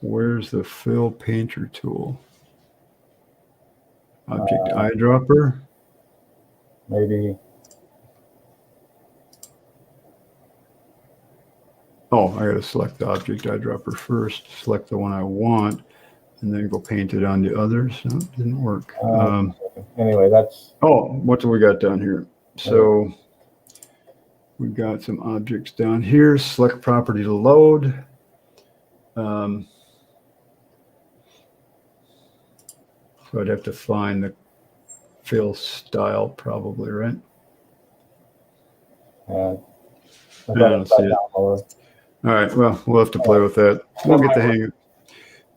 Where's the fill painter tool? Object eyedropper. Maybe. Oh, I got to select the object eyedropper first, select the one I want, and then go paint it on the others. No, it didn't work. Anyway, that's. Oh, what do we got down here? So we've got some objects down here. Select property to load. So I'd have to find the fill style probably, right? I don't see it. All right, well, we'll have to play with that. We'll get the hang of it.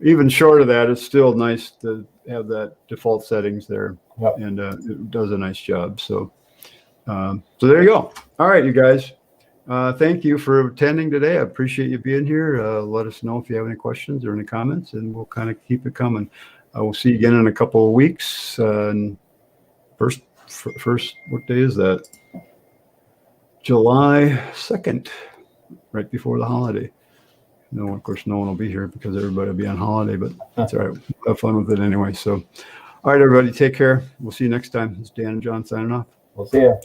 Even short of that, it's still nice to have that default settings there. Yep. And it does a nice job. So there you go. All right, you guys. Thank you for attending today. I appreciate you being here. Let us know if you have any questions or any comments, and we'll kind of keep it coming. We'll see you again in a couple of weeks. First, what day is that? July 2nd, right before the holiday. No, of course, no one will be here because everybody will be on holiday, but that's all right. We'll have fun with it anyway. So, all right, everybody, take care. We'll see you next time. It's Dan and John signing off. We'll see you.